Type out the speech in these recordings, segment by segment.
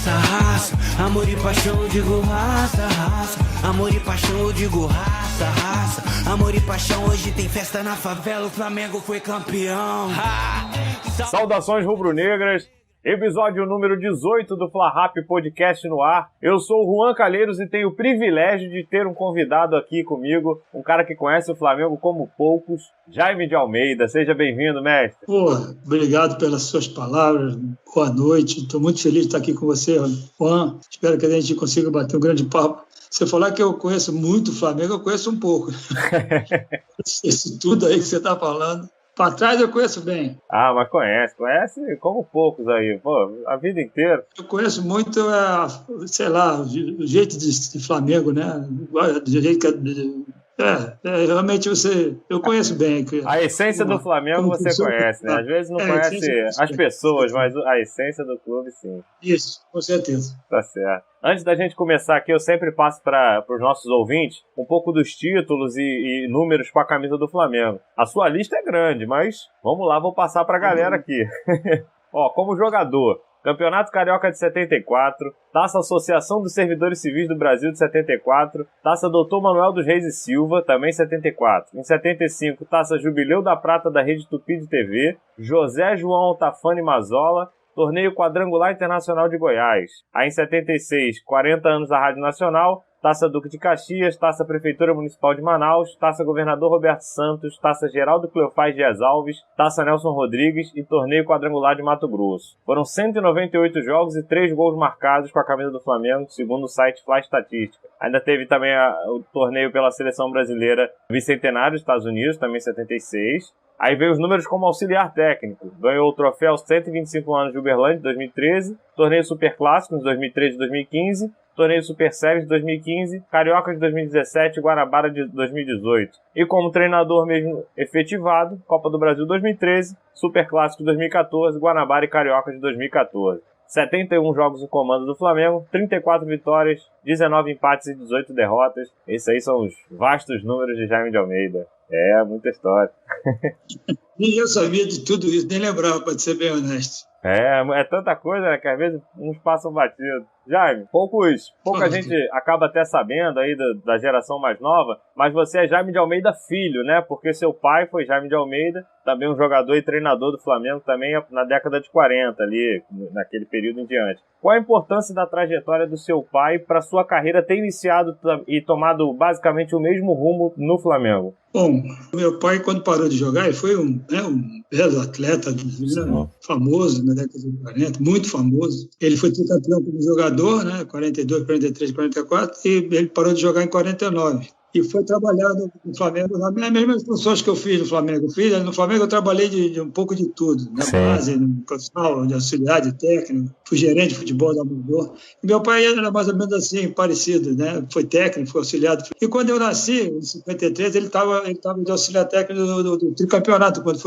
raça, raça. Amor e paixão, eu digo raça, raça. Amor e paixão, eu digo raça, raça. Amor e paixão, hoje tem festa na favela, o Flamengo foi campeão. Saudações rubro-negras, episódio número 18 do Fla Rap Podcast no ar. Eu sou o Juan Calheiros e tenho o privilégio de ter um convidado aqui comigo, um cara que conhece o Flamengo como poucos, Jaime de Almeida. Seja bem-vindo, mestre. Obrigado pelas suas palavras, boa noite. Estou muito feliz de estar aqui com você, Juan. Espero que a gente consiga bater um grande papo. Você falar que eu conheço muito o Flamengo, eu conheço um pouco. Isso tudo aí que você está falando. Para trás eu conheço bem. Mas conhece como poucos aí, a vida inteira. Eu conheço muito, sei lá, o jeito de Flamengo, né? Do jeito que realmente eu conheço bem. A essência do Flamengo você conhece, né? Às vezes não conhece as pessoas, mas a essência do clube, sim. Isso, com certeza. Tá certo. Antes da gente começar aqui, eu sempre passo para os nossos ouvintes um pouco dos títulos e números com a camisa do Flamengo. A sua lista é grande, mas vamos lá, vou passar para a galera aqui. Como jogador, Campeonato Carioca de 74, Taça Associação dos Servidores Civis do Brasil de 74, Taça Doutor Manuel dos Reis e Silva, também 74. Em 75, Taça Jubileu da Prata da Rede Tupi de TV, José João Altafani Mazola, Torneio Quadrangular Internacional de Goiás. Aí em 76, 40 anos da Rádio Nacional, Taça Duque de Caxias, Taça Prefeitura Municipal de Manaus, Taça Governador Roberto Santos, Taça Geraldo Cleofás Dias Alves, Taça Nelson Rodrigues e Torneio Quadrangular de Mato Grosso. Foram 198 jogos e 3 gols marcados com a camisa do Flamengo, segundo o site Fla Estatística. Ainda teve também o torneio pela Seleção Brasileira Bicentenário dos Estados Unidos, também 76. Aí veio os números como auxiliar técnico. Ganhou o troféu 125 anos de Uberlândia de 2013, Torneio Superclássico de 2013 e 2015, Torneio Super Séries de 2015, Carioca de 2017 e Guanabara de 2018. E como treinador mesmo efetivado, Copa do Brasil 2013, Superclássico de 2014, Guanabara e Carioca de 2014. 71 jogos no comando do Flamengo, 34 vitórias, 19 empates e 18 derrotas. Esses aí são os vastos números de Jaime de Almeida. Muita história. E eu sabia de tudo isso, nem lembrava, para ser bem honesto. É tanta coisa, né, que às vezes uns passam batido. Jaime, pouca gente acaba até sabendo aí da geração mais nova, mas você é Jaime de Almeida filho, né? Porque seu pai foi Jaime de Almeida, também um jogador e treinador do Flamengo, também na década de 40 ali, naquele período em diante. Qual a importância da trajetória do seu pai para sua carreira ter iniciado e tomado basicamente o mesmo rumo no Flamengo? Bom, meu pai, quando parou de jogar, ele foi um belo atleta, famoso na década de 40, muito famoso. Ele foi tricampeão como jogador, né, 42, 43, 44, e ele parou de jogar em 49. E foi trabalhar no Flamengo nas mesmas funções que eu fiz no Flamengo. No Flamengo eu trabalhei de um pouco de tudo, na base, no profissional, de auxiliar, de técnico, fui gerente de futebol da Amador. E meu pai era mais ou menos assim, parecido, né? Foi técnico, foi auxiliar. E quando eu nasci, em 53, ele estava de auxiliar técnico do tricampeonato, quando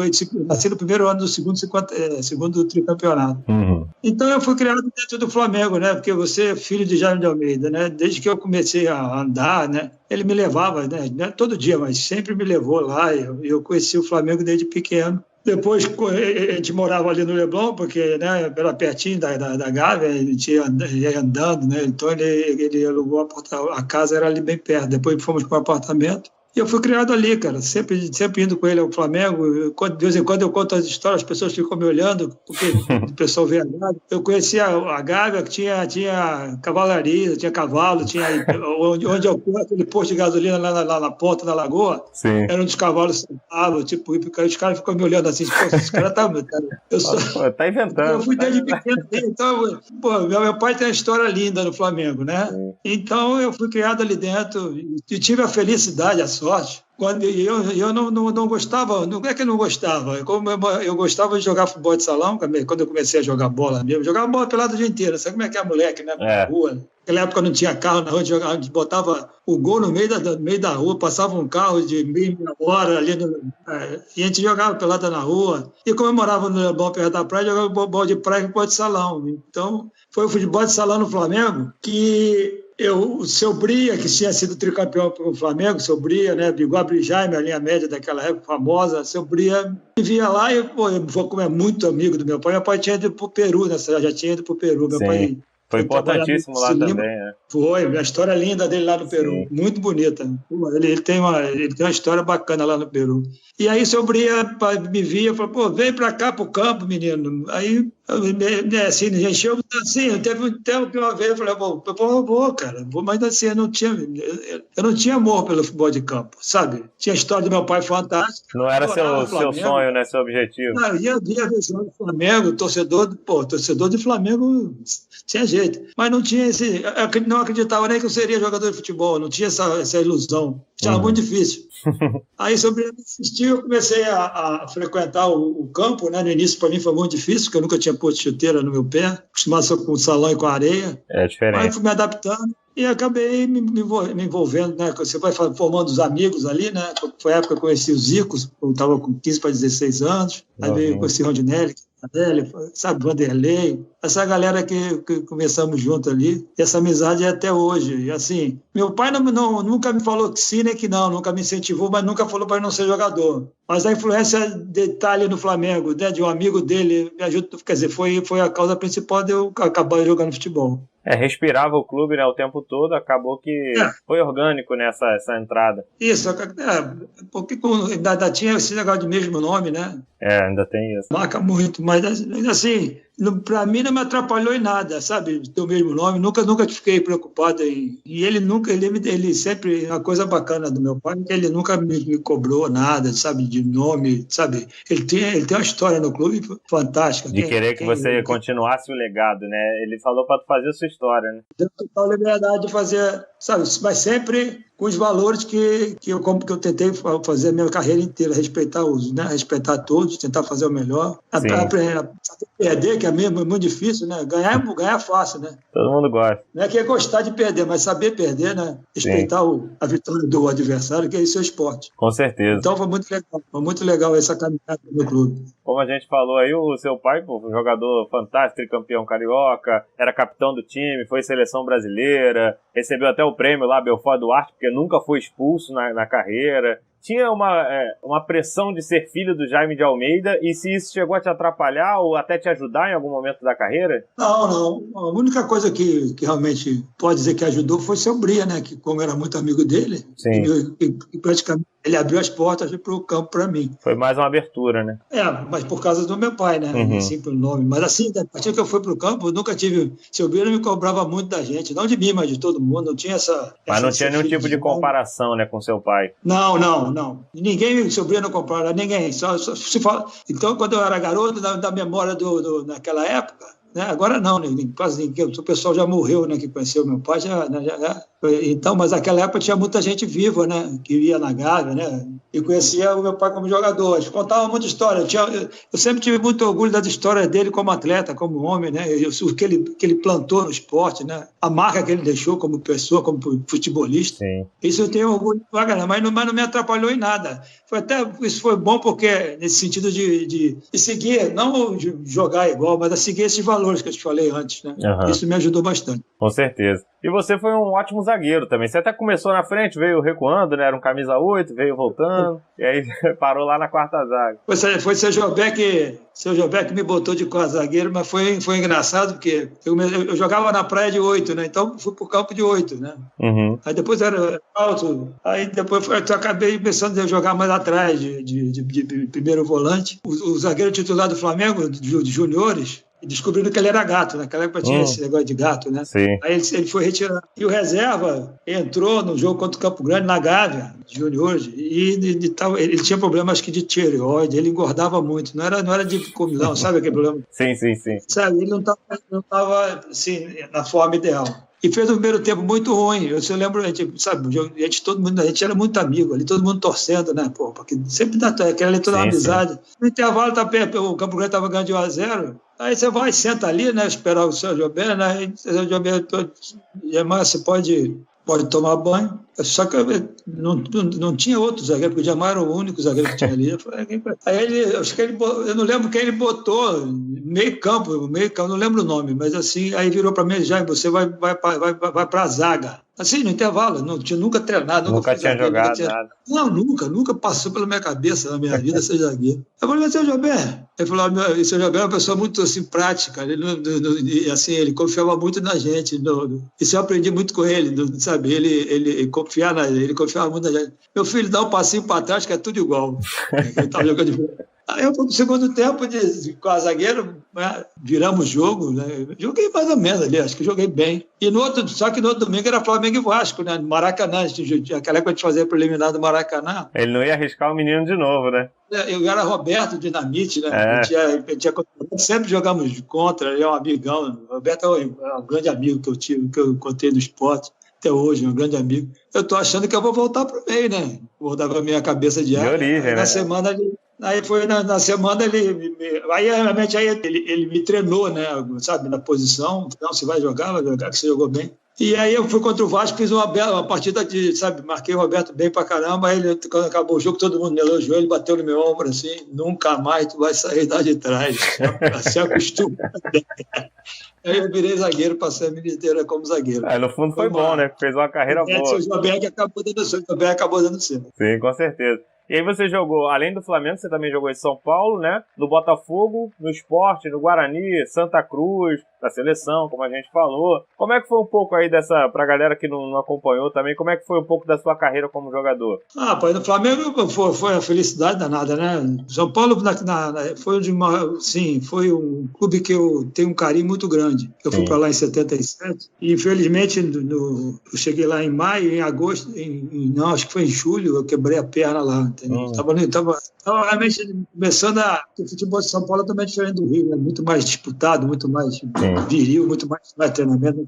nasci no primeiro ano do segundo tricampeonato. Uhum. Então eu fui criado dentro do Flamengo, né? Porque você é filho de Jaime de Almeida, né? Desde que eu comecei a andar, né? Ele me levava, né? Todo dia, mas sempre me levou lá. Eu conheci o Flamengo desde pequeno. Depois a gente morava ali no Leblon, porque, né, era pertinho da Gávea, a gente ia andando, né? Então ele alugou a casa, era ali bem perto. Depois fomos para o apartamento. E eu fui criado ali, cara, sempre indo com ele ao Flamengo. De vez em quando eu conto as histórias, as pessoas ficam me olhando, porque o pessoal vê a Gávea. Eu conhecia a Gávea, que tinha cavalaria, tinha cavalo, tinha onde eu fui, aquele posto de gasolina lá na ponta da lagoa. Sim. Era onde os cavalos sentavam, os caras ficam me olhando assim, esse cara tá tá inventando. Eu fui desde pequeno, então, meu pai tem uma história linda no Flamengo, né? Sim. Então eu fui criado ali dentro e tive a felicidade, a sorte. Quando eu não gostava, não é que eu não gostava, como eu gostava de jogar futebol de salão, quando eu comecei a jogar bola mesmo, jogava bola pelado o dia inteiro, sabe como é que é moleque, né? Na rua. Naquela época não tinha carro na rua, a gente botava o gol no meio da rua, passava um carro de meia hora ali, e a gente jogava pelada na rua. E como eu morava no Leblon, perto da praia, jogava futebol de praia e futebol de salão. Então, foi o futebol de salão no Flamengo que o seu Bria, que tinha sido tricampeão pelo Flamengo, seu Bria, né, Bigode Jaime, a linha média daquela época famosa, seu Bria vivia lá e, como é muito amigo do meu pai tinha ido para o Peru, já tinha ido para o Peru. Meu pai Foi importantíssimo lá também, né? Foi, a história linda dele lá no Peru, Sim. muito bonita. Ele tem uma história bacana lá no Peru. E aí Sombria me via e falou, pô, vem pra cá pro campo, menino. Aí, assim, encheu, assim, teve um tempo que uma vez eu falei, vou, cara, mas assim, eu não tinha amor pelo futebol de campo, sabe? Tinha a história do meu pai fantástica. Não era seu sonho, né? Seu objetivo. Não, ia ver o jogo do Flamengo, torcedor de Flamengo tinha jeito. Mas não tinha não acreditava nem que eu seria jogador de futebol, não tinha essa ilusão. Tinha muito difícil. Aí, sobre assistir, eu comecei a frequentar o campo, né? No início, para mim, foi muito difícil, porque eu nunca tinha posto chuteira no meu pé, acostumado só com o salão e com a areia. É diferente. Aí fui me adaptando e acabei me envolvendo, né? Você vai formando os amigos ali, né? Foi a época que eu conheci os Zicos, eu estava com 15 para 16 anos, aí veio conheci Rondinelli, sabe, Vanderlei, essa galera que começamos junto ali, e essa amizade é até hoje. E assim, meu pai nunca me falou que sim nem que não, nunca me incentivou, mas nunca falou para não ser jogador. Mas a influência detalhe no Flamengo, né, de um amigo dele, me ajudou, quer dizer, foi a causa principal de eu acabar jogando futebol. Respirava o clube, né, o tempo todo, acabou que foi orgânico nessa entrada. Isso, porque ainda tinha esse negócio de mesmo nome, né? Ainda tem isso. Marca muito, mas assim, para mim não me atrapalhou em nada, sabe? Ter o mesmo nome, nunca fiquei preocupado em... E ele sempre, uma coisa bacana do meu pai, que ele nunca me cobrou nada, sabe? De nome, sabe? Ele tem uma história no clube fantástica. De querer que você continuasse o legado, né? Ele falou para tu fazer a sua história, né? Deu total liberdade de fazer, sabe? Mas sempre com os valores que eu tentei fazer a minha carreira inteira, respeitar respeitar todos, tentar fazer o melhor. Perder, que é mesmo muito difícil, né? Ganhar é fácil, né? Todo mundo gosta. Não é que é gostar de perder, mas saber perder, né? Respeitar a vitória do adversário, que é isso, é esporte. Com certeza. Então foi muito legal essa caminhada no clube. Como a gente falou aí, o seu pai, um jogador fantástico, tricampeão carioca, era capitão do time, foi seleção brasileira, recebeu até o prêmio lá, Belfort Duarte, porque nunca foi expulso na carreira. Tinha uma pressão de ser filho do Jaime de Almeida, e se isso chegou a te atrapalhar ou até te ajudar em algum momento da carreira? Não. A única coisa que realmente pode dizer que ajudou foi seu Bria, né? Que como era muito amigo dele, e praticamente ele abriu as portas para o campo para mim. Foi mais uma abertura, né? Mas por causa do meu pai, né? Assim, pelo nome. Mas assim, a partir que eu fui para o campo, eu nunca tive... Seu Bria me cobrava muito da gente, não de mim, mas de todo mundo. Não tinha Mas não tinha nenhum tipo de comparação, né, com seu pai? Não. Ninguém, seu Bria não comprava, ninguém. Só se fala. Então, quando eu era garoto, da memória naquela época, né? Agora não, quase ninguém. O pessoal já morreu, né? Que conheceu meu pai, então, mas naquela época tinha muita gente viva, né? Que ia na Gávea, né? E conhecia o meu pai como jogador. Eles contavam muita história. Eu sempre tive muito orgulho das histórias dele como atleta, como homem, né? O que ele plantou no esporte, né? A marca que ele deixou como pessoa, como futebolista. Sim. Isso eu tenho orgulho, mas não me atrapalhou em nada. Isso foi bom porque, nesse sentido de seguir, não de jogar igual, mas de seguir esses valores que eu te falei antes, né? Isso me ajudou bastante. Com certeza. E você foi um ótimo zagueiro também. Você até começou na frente, veio recuando, né? Era um camisa 8, veio voltando, e aí parou lá na quarta zaga. Foi seu Jobé que me botou de quarto zagueiro, mas foi engraçado, porque eu jogava na praia de 8, né? Então fui pro campo de 8, né? Aí depois era alto, aí depois eu acabei pensando em jogar mais atrás, de primeiro volante. O zagueiro titular do Flamengo, de juniores, descobrindo que ele era gato, naquela época tinha esse negócio de gato, né? Sim. Aí ele foi retirado. E o reserva entrou no jogo contra o Campo Grande, na Gávea, de juniores, e ele tinha problemas de tireoide, ele engordava muito, não era de comilão, sabe aquele problema? Sim. Sabe, ele não estava assim, na forma ideal. E fez um primeiro tempo muito ruim. Eu lembro, todo mundo, a gente era muito amigo ali, todo mundo torcendo, né? Pô, porque sempre dá aquela ali toda uma amizade. Sim. No intervalo, o Campo Grande estava ganhando de 1-0. Aí você vai, senta ali, né? Esperar o seu Jobé, né? O seu Jobé, você pode tomar banho. Só que não tinha outro zagueiro, porque o Djalma era o único zagueiro que tinha ali. Eu não lembro quem ele botou, meio campo, não lembro o nome, mas assim, aí virou para mim, já você vai para a zaga. Assim, no intervalo, não tinha nunca treinado. Nunca tinha jogado nada. Não, nunca passou pela minha cabeça, na minha vida, ser zagueiro. Eu falei, mas seu Gilberto? Ele falou, o seu Gilberto é uma pessoa muito assim, prática, ele confiava muito na gente. Isso eu aprendi muito com ele, sabe? Ele confiava muito na gente. Meu filho, dá um passinho para trás que é tudo igual. Ele estava jogando de bola. Aí eu, no segundo tempo, com a zagueiro, viramos o jogo, né? Joguei mais ou menos ali, acho que joguei bem. Só que no outro domingo era Flamengo e Vasco, né? No Maracanã, aquela época de fazer preliminar do Maracanã. Ele não ia arriscar o menino de novo, né? Eu era Roberto Dinamite, né? Sempre jogamos contra, ele é um amigão. O Roberto é um grande amigo que eu tive, que eu contei no esporte. Até hoje, um grande amigo. Eu tô achando que eu vou voltar pro meio, né? Vou dar pra minha cabeça de ar. Origem, né? Aí foi na semana, realmente ele me treinou, né, sabe, na posição. Não, você vai jogar, que você jogou bem. E aí eu fui contra o Vasco, fiz uma partida marquei o Roberto bem pra caramba. Aí quando acabou o jogo, todo mundo me elogiou, ele bateu no meu ombro assim, nunca mais tu vai sair lá de trás. Se acostuma. Aí eu virei zagueiro, passei a minha vida inteira como zagueiro. No fundo foi bom, né? Fez uma carreira boa. O Gilberto acabou dando certo. Sim, com certeza. E aí você jogou, além do Flamengo, você também jogou em São Paulo, né? No Botafogo, no Sport, no Guarani, Santa Cruz, na seleção, como a gente falou. Como é que foi um pouco aí pra galera que não acompanhou também, como é que foi um pouco da sua carreira como jogador? Pai, no Flamengo foi a felicidade danada, né? São Paulo foi um clube que eu tenho um carinho muito grande. Eu fui para lá em 77 e infelizmente eu cheguei lá em maio, em agosto, acho que foi em julho, eu quebrei a perna lá. Estava realmente começando o futebol de São Paulo também é diferente do Rio, né? Muito mais disputado, muito mais viril, muito mais treinamento.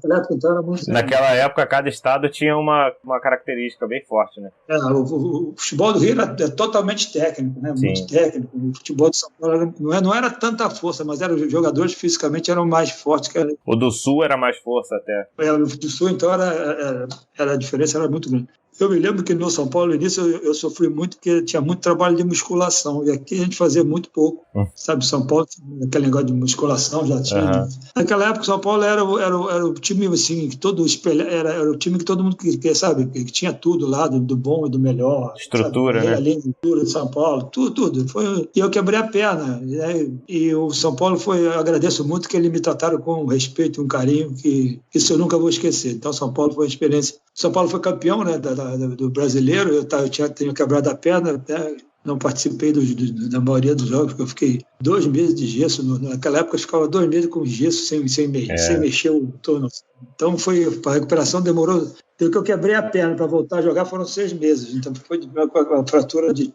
Naquela época, cada estado tinha uma característica bem forte, né? O futebol do Rio é totalmente técnico, né? Muito técnico. O futebol de São Paulo não era tanta força, mas os jogadores fisicamente eram mais fortes. O do Sul era mais força até. O do Sul, então, a diferença era muito grande. Eu me lembro que no São Paulo, no início, eu sofri muito, porque tinha muito trabalho de musculação, e aqui a gente fazia muito pouco. Sabe, São Paulo, aquele negócio de musculação já tinha. Naquela época, São Paulo era o time, assim, que era o time que todo mundo sabe, que tinha tudo lá, do bom e do melhor. Estrutura, sabe? Né? A estrutura de São Paulo, tudo. E eu quebrei a perna. E o São Paulo eu agradeço muito que eles me trataram com respeito e um carinho, que isso eu nunca vou esquecer. Então, São Paulo foi uma experiência. São Paulo foi campeão, né, do brasileiro. Eu tenho quebrado a perna, até não participei da maioria dos jogos, porque eu fiquei 2 meses de gesso. Naquela época eu ficava 2 meses com gesso sem mexer o torno. Então a recuperação demorou. Desde que eu quebrei a perna para voltar a jogar foram 6 meses. Então foi uma fratura de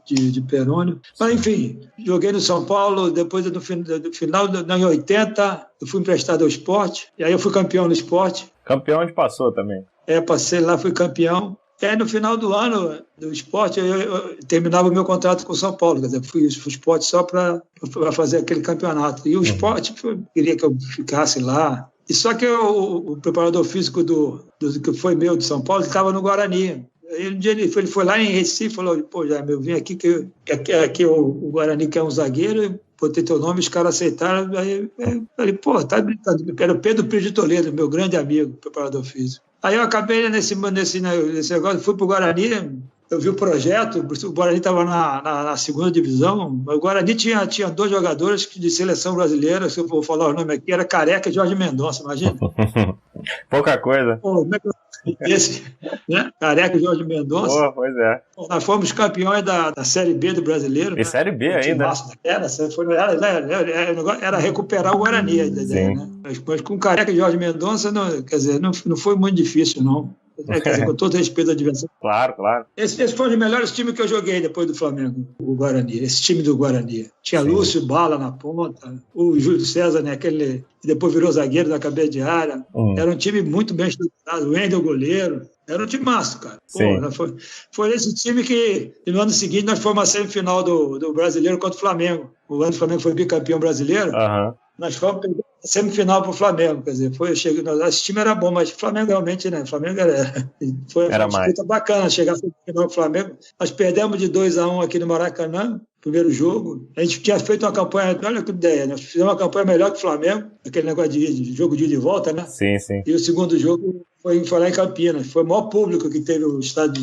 perônio. Mas enfim, joguei no São Paulo. Depois do final, em 80, eu fui emprestado ao Sport. E aí eu fui campeão no Sport. Campeão onde passou também? Passei lá, fui campeão. E aí, no final do ano do Sport, eu terminava o meu contrato com o São Paulo. Quer dizer, fui pro Sport só para fazer aquele campeonato. E o Sport queria que eu ficasse lá. E só que o preparador físico que foi meu de São Paulo estava no Guarani. Aí um dia ele foi lá em Recife e falou: pô, Jaime, eu vim aqui que aqui o Guarani quer um zagueiro, botei teu nome, os caras aceitaram. Aí eu falei: pô, tá brincando. Era o Pedro Pires de Toledo, meu grande amigo, preparador físico. Aí eu acabei nesse negócio, fui pro Guarani. Eu vi o projeto, o Guarani estava na 2ª divisão. O Guarani tinha 2 jogadores de seleção brasileira, se eu for falar o nome aqui, era Careca e Jorge Mendonça, imagina. Pouca coisa. Pô, como é que esse, né? Careca e Jorge Mendonça. Pô, pois é. Nós fomos campeões da Série B do Brasileiro. E né? Série B ainda? Era recuperar o Guarani, a ideia, né? Mas com Careca e Jorge Mendonça, não foi muito difícil, não. Quer dizer, com todo respeito ao adversário. Claro. Esse foi um dos melhores times que eu joguei depois do Flamengo, o Guarani, esse time do Guarani. Tinha Lúcio Bala na ponta, o Júlio César, né, aquele que depois virou zagueiro da cabeça de área. Era um time muito bem estruturado, o Wendel goleiro. Era um time massa, cara. Pô, foi esse time que, no ano seguinte, nós fomos à semifinal do Brasileiro contra o Flamengo. O ano do Flamengo foi bicampeão brasileiro. Nós fomos perder a semifinal para o Flamengo, quer dizer, esse time era bom, mas o Flamengo realmente, né? O Flamengo foi uma disputa bacana, chegar à semifinal do Flamengo. Nós perdemos de 2-1 aqui no Maracanã, primeiro jogo. A gente tinha feito uma campanha, olha que ideia, nós fizemos uma campanha melhor que o Flamengo, aquele negócio de jogo de ida e volta, né? Sim, sim. E o segundo jogo foi lá em Campinas. Foi o maior público que teve o estádio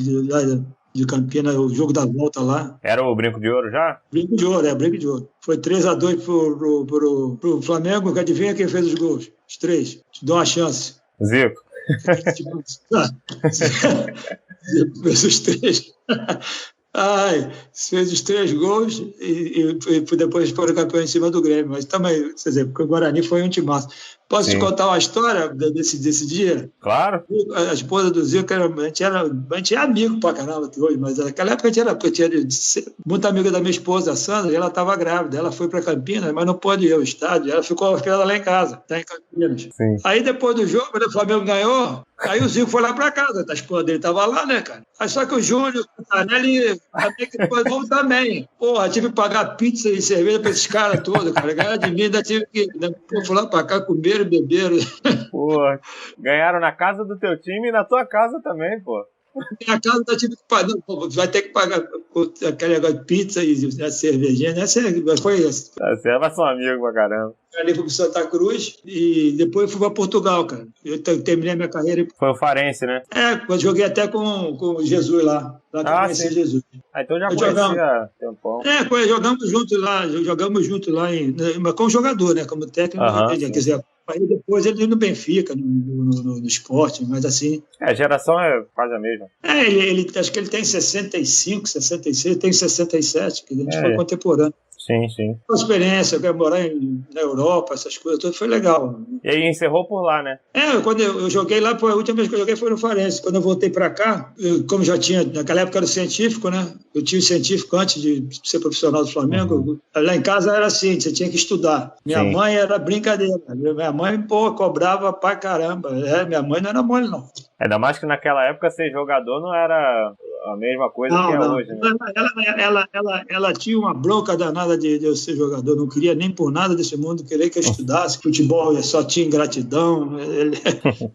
de Campinas, o jogo da volta lá. Era o Brinco de Ouro já? Brinco de Ouro, Brinco de Ouro. Foi 3-2 pro Flamengo, que adivinha quem fez os gols? Os 3. Te dou uma chance. Zico. Fez os 3. Fez os 3 gols e depois foram campeões em cima do Grêmio. Mas também, quer dizer, porque o Guarani foi um timaço. Posso te contar uma história desse dia? Claro. A esposa do Zico, a gente é amigo pra caramba até hoje, mas naquela época eu tinha muito amiga da minha esposa, a Sandra, e ela estava grávida. Ela foi para Campinas, mas não pôde ir ao estádio. Ela ficou hospedada lá em casa, tá em Campinas. Sim. Aí depois do jogo, quando o Flamengo ganhou, aí o Zico foi lá para casa, a esposa dele estava lá, né, cara? Aí só que o Júnior, o Canelli, até que depois vamos também. Porra, tive que pagar pizza e cerveja para esses caras todos, cara. Ganhar de mim, ainda tive que fui lá para cá, comer, beberam. Pô, ganharam na casa do teu time e na tua casa também, pô. Minha casa eu tive que pagar, vai ter que pagar aquele negócio de pizza e a cervejinha, né? Foi isso. Você vai ser um amigo pra caramba. Ali fui para Santa Cruz e depois fui para Portugal, cara. Eu terminei minha carreira. Foi o Farense, né? Eu joguei até com o Jesus lá. Lá que eu conheci Jesus. Então já conhecia há tempão. Jogamos junto lá, mas como jogador, né? Como técnico, quer dizer, aí depois ele no Benfica, no esporte, mas assim... A geração é quase a mesma. Acho que ele tem 65, 66, tem 67, que a gente foi contemporâneo. Sim, sim. A experiência, eu quero morar na Europa, essas coisas todas, foi legal. E aí encerrou por lá, né? Quando eu joguei lá, a última vez que eu joguei foi no Farense. Quando eu voltei para cá, como já tinha, naquela época era científico, né? Eu tinha o científico antes de ser profissional do Flamengo. Lá em casa era assim, você tinha que estudar. Minha mãe era brincadeira. Minha mãe, cobrava pra caramba. Minha mãe não era mole, não. Ainda mais que naquela época ser jogador não era a mesma coisa que é hoje, né? Ela tinha uma bronca danada de eu ser jogador, não queria nem por nada desse mundo, queria que eu estudasse, futebol só tinha ingratidão.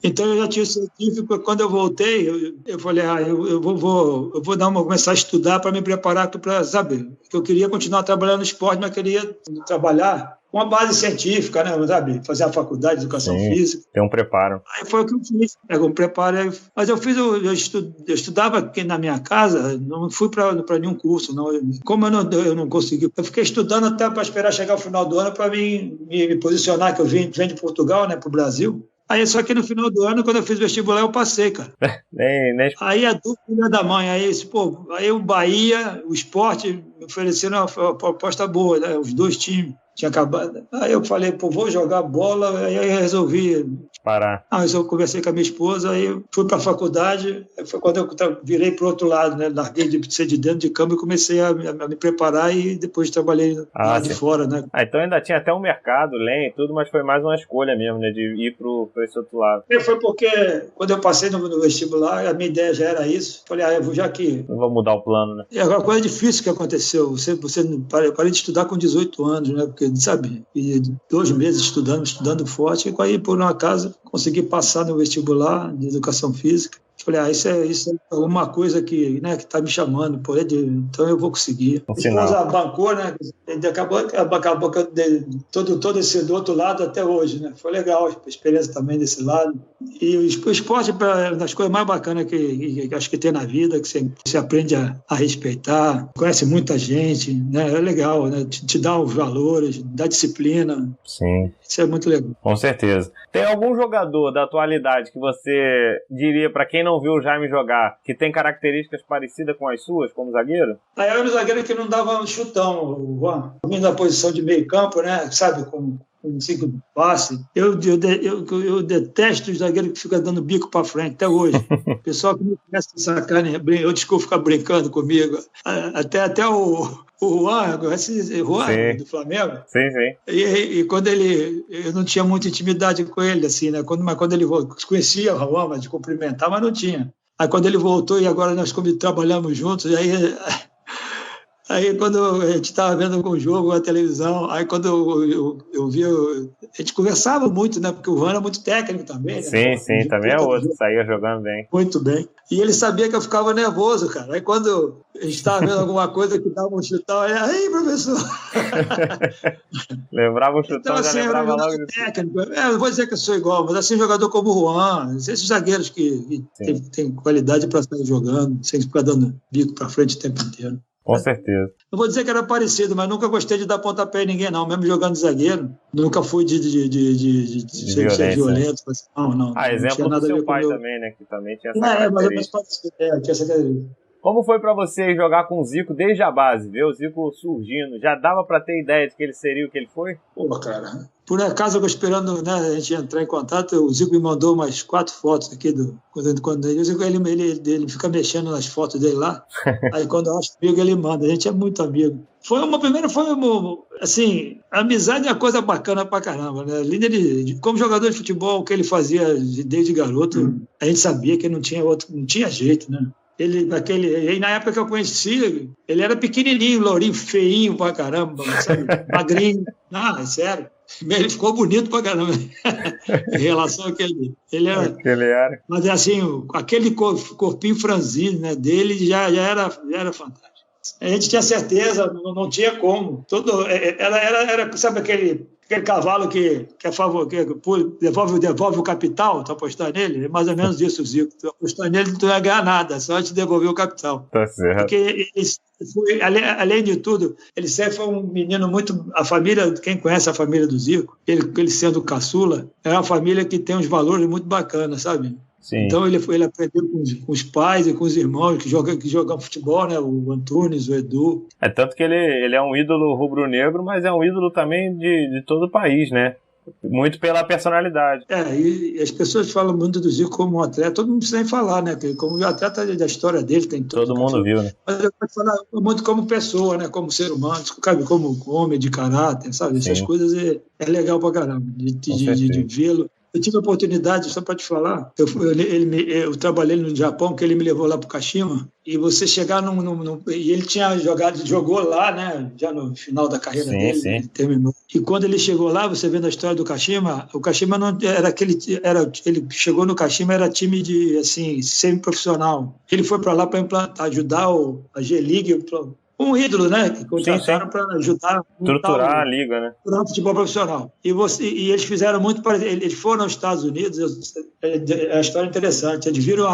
Então eu já tinha o científico, quando eu voltei, eu falei, eu vou começar a estudar para me preparar para saber, que eu queria continuar trabalhando no esporte, mas queria trabalhar com uma base científica, né, sabe? Fazer a faculdade de educação física. Tem um preparo. Aí foi o que eu fiz, um preparo. Mas eu estudava aqui na minha casa, não fui para nenhum curso, não. Como eu não consegui, eu fiquei estudando até para esperar chegar o final do ano para me posicionar, que eu venho de Portugal, né, para o Brasil. Aí, só que no final do ano, quando eu fiz vestibular, eu passei, cara. Aí a dúvida da mãe, aí o Bahia, o Sport, me ofereceram uma proposta boa, né? Os dois times tinham acabado. Aí eu falei, vou jogar bola, aí eu resolvi parar. Eu conversei com a minha esposa, aí fui para a faculdade, foi quando eu virei para o outro lado, né? Larguei de ser de dentro de campo e comecei a me preparar e depois trabalhei lá de fora, né? Então ainda tinha até um mercado, lenha e tudo, mas foi mais uma escolha mesmo, né? De ir para esse outro lado. Foi porque quando eu passei no vestibular, a minha ideia já era isso. Falei, eu vou já aqui. Não vou mudar o plano, né? É uma coisa difícil que aconteceu. Você parei de estudar com 18 anos, né? Porque, sabe, e 2 meses estudando forte, e aí, por um acaso, consegui passar no vestibular de educação física. Falei, isso é alguma coisa que está me chamando, então eu vou conseguir. A esposa bancou, né? Acabou todo esse do outro lado até hoje, né? Foi legal a experiência também desse lado. E o esporte é uma das coisas mais bacanas que acho que tem na vida, que você aprende a respeitar, conhece muita gente, né? É legal, né? Te dá os valores, dá disciplina. Sim. Isso é muito legal. Com certeza. Tem algum jogador da atualidade que você diria, para quem não viu o Jaime jogar, que tem características parecidas com as suas, como zagueiro? Eu era um zagueiro que não dava chutão, Juan. Vindo da posição de meio campo, né? Sabe, com 5 passes. Eu detesto os zagueiros que ficam dando bico para frente, até hoje. O pessoal que me conhece sacanagem, eu desculpo ficar brincando comigo. Até o Juan do Flamengo. Sim, sim. E quando eu não tinha muita intimidade com ele, assim, né? Mas quando ele conhecia o Juan, de cumprimentar, mas não tinha. Aí quando ele voltou, e agora nós trabalhamos juntos, e aí Aí quando a gente estava vendo o jogo, a televisão, aí quando eu vi, a gente conversava muito, né? Porque o Juan é muito técnico também, né? Sim, também é outro, saía jogando bem. Muito bem. E ele sabia que eu ficava nervoso, cara. Aí quando a gente estava vendo alguma coisa que dava um chutão, aí, professor. Lembrava o chutão, Então, assim, já lembrava logo de técnico. Não vou dizer que eu sou igual, mas assim, um jogador como o Juan, esses zagueiros que tem qualidade para estar jogando, sem ficar dando bico para frente o tempo inteiro. Com certeza. Não vou dizer que era parecido, mas nunca gostei de dar pontapé em ninguém, não. Mesmo jogando de zagueiro, nunca fui de ser violento. Não. Exemplo do seu pai também, né? Que também tinha essa característica. Mais ou menos parecido. Tinha essa característica. Como foi pra você jogar com o Zico desde a base, ver o Zico surgindo? Já dava pra ter ideia de que ele seria o que ele foi? Pô, cara, por acaso eu tô esperando, né, a gente entrar em contato, o Zico me mandou umas 4 fotos aqui quando ele fica mexendo nas fotos dele lá. Aí quando eu acho amigo, ele manda. A gente é muito amigo. Assim, a amizade é uma coisa bacana pra caramba, né? Como jogador de futebol, o que ele fazia desde garoto, a gente sabia que não tinha jeito, né? E na época que eu conheci, ele era pequenininho, lourinho, feinho pra caramba, sabe? Magrinho. Não, é sério. Ele ficou bonito pra caramba em relação àquele. Ele era. Mas assim, aquele corpinho franzino, né, dele já era fantástico. A gente tinha certeza, não tinha como. Era sabe aquele cavalo que é favor, que devolve o capital, tu apostar nele? É mais ou menos isso, Zico. Tu apostar nele, tu não ia ganhar nada, só te devolver o capital. Tá certo. Porque além de tudo, ele sempre foi um menino muito... Quem conhece a família do Zico, ele sendo caçula, é uma família que tem uns valores muito bacanas, sabe? Sim. Então ele aprendeu com os pais e com os irmãos que jogam futebol, né? O Antunes, o Edu. É tanto que ele é um ídolo rubro-negro, mas é um ídolo também de todo o país, né? Muito pela personalidade. E as pessoas falam muito do Zico como um atleta, todo mundo precisa nem falar, né? Como atleta da história dele, tem todo mundo viu, né? Mas eu posso falar muito como pessoa, né? Como ser humano, como homem de caráter, sabe? Essas coisas é legal pra caramba, de vê-lo. Eu tive a oportunidade, só para te falar, eu trabalhei no Japão, que ele me levou lá para o Kashima, e você chegar e ele jogou lá, né, já no final da carreira dele, ele terminou. E quando ele chegou lá, você vendo a história do Kashima, o Kashima não era ele chegou no Kashima, era time de, assim, semi-profissional. Ele foi para lá para implantar, ajudar a G-League, um ídolo, né? Que contrataram para ajudar estruturar a liga, né? O futebol profissional. E eles fizeram muito para eles foram aos Estados Unidos, é uma história interessante. Eles viram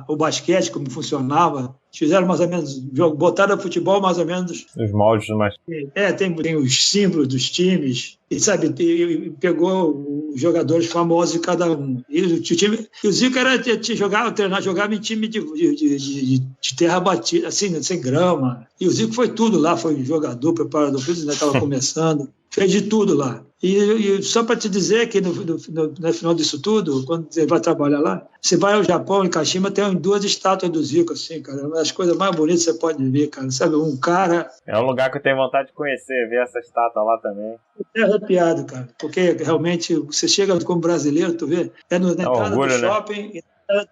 o basquete, como funcionava, fizeram mais ou menos, botaram o futebol mais ou menos. Os moldes do mais. Tem os símbolos dos times, e sabe, pegou os jogadores famosos de cada um. E o Zico jogava em time de terra batida, assim, sem grama. E o Zico foi tudo lá, foi jogador, preparador físico, estava começando, fez de tudo lá. E só para te dizer que no final disso tudo, quando você vai trabalhar lá, você vai ao Japão, em Kashima, tem 2 estátuas do Zico, assim, cara. Uma das coisas mais bonitas que você pode ver, cara. Sabe, um cara... É um lugar que eu tenho vontade de conhecer, ver essa estátua lá também. É arrepiado, cara. Porque realmente, você chega como brasileiro, tu vê, na entrada do shopping... Né?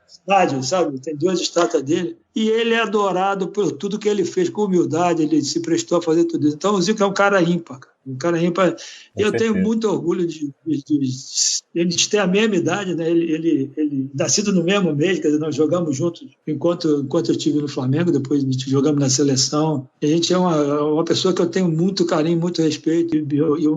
Cidade, sabe? Tem 2 estátuas dele. E ele é adorado por tudo que ele fez, com humildade, ele se prestou a fazer tudo isso. Então o Zico é um cara ímpar, cara. Um cara ímpar. Eu tenho muito orgulho de eles ter a mesma idade, né? Ele nascido no mesmo mês, quer dizer, nós jogamos juntos enquanto eu estive no Flamengo, depois jogamos na seleção. A gente é uma pessoa que eu tenho muito carinho, muito respeito e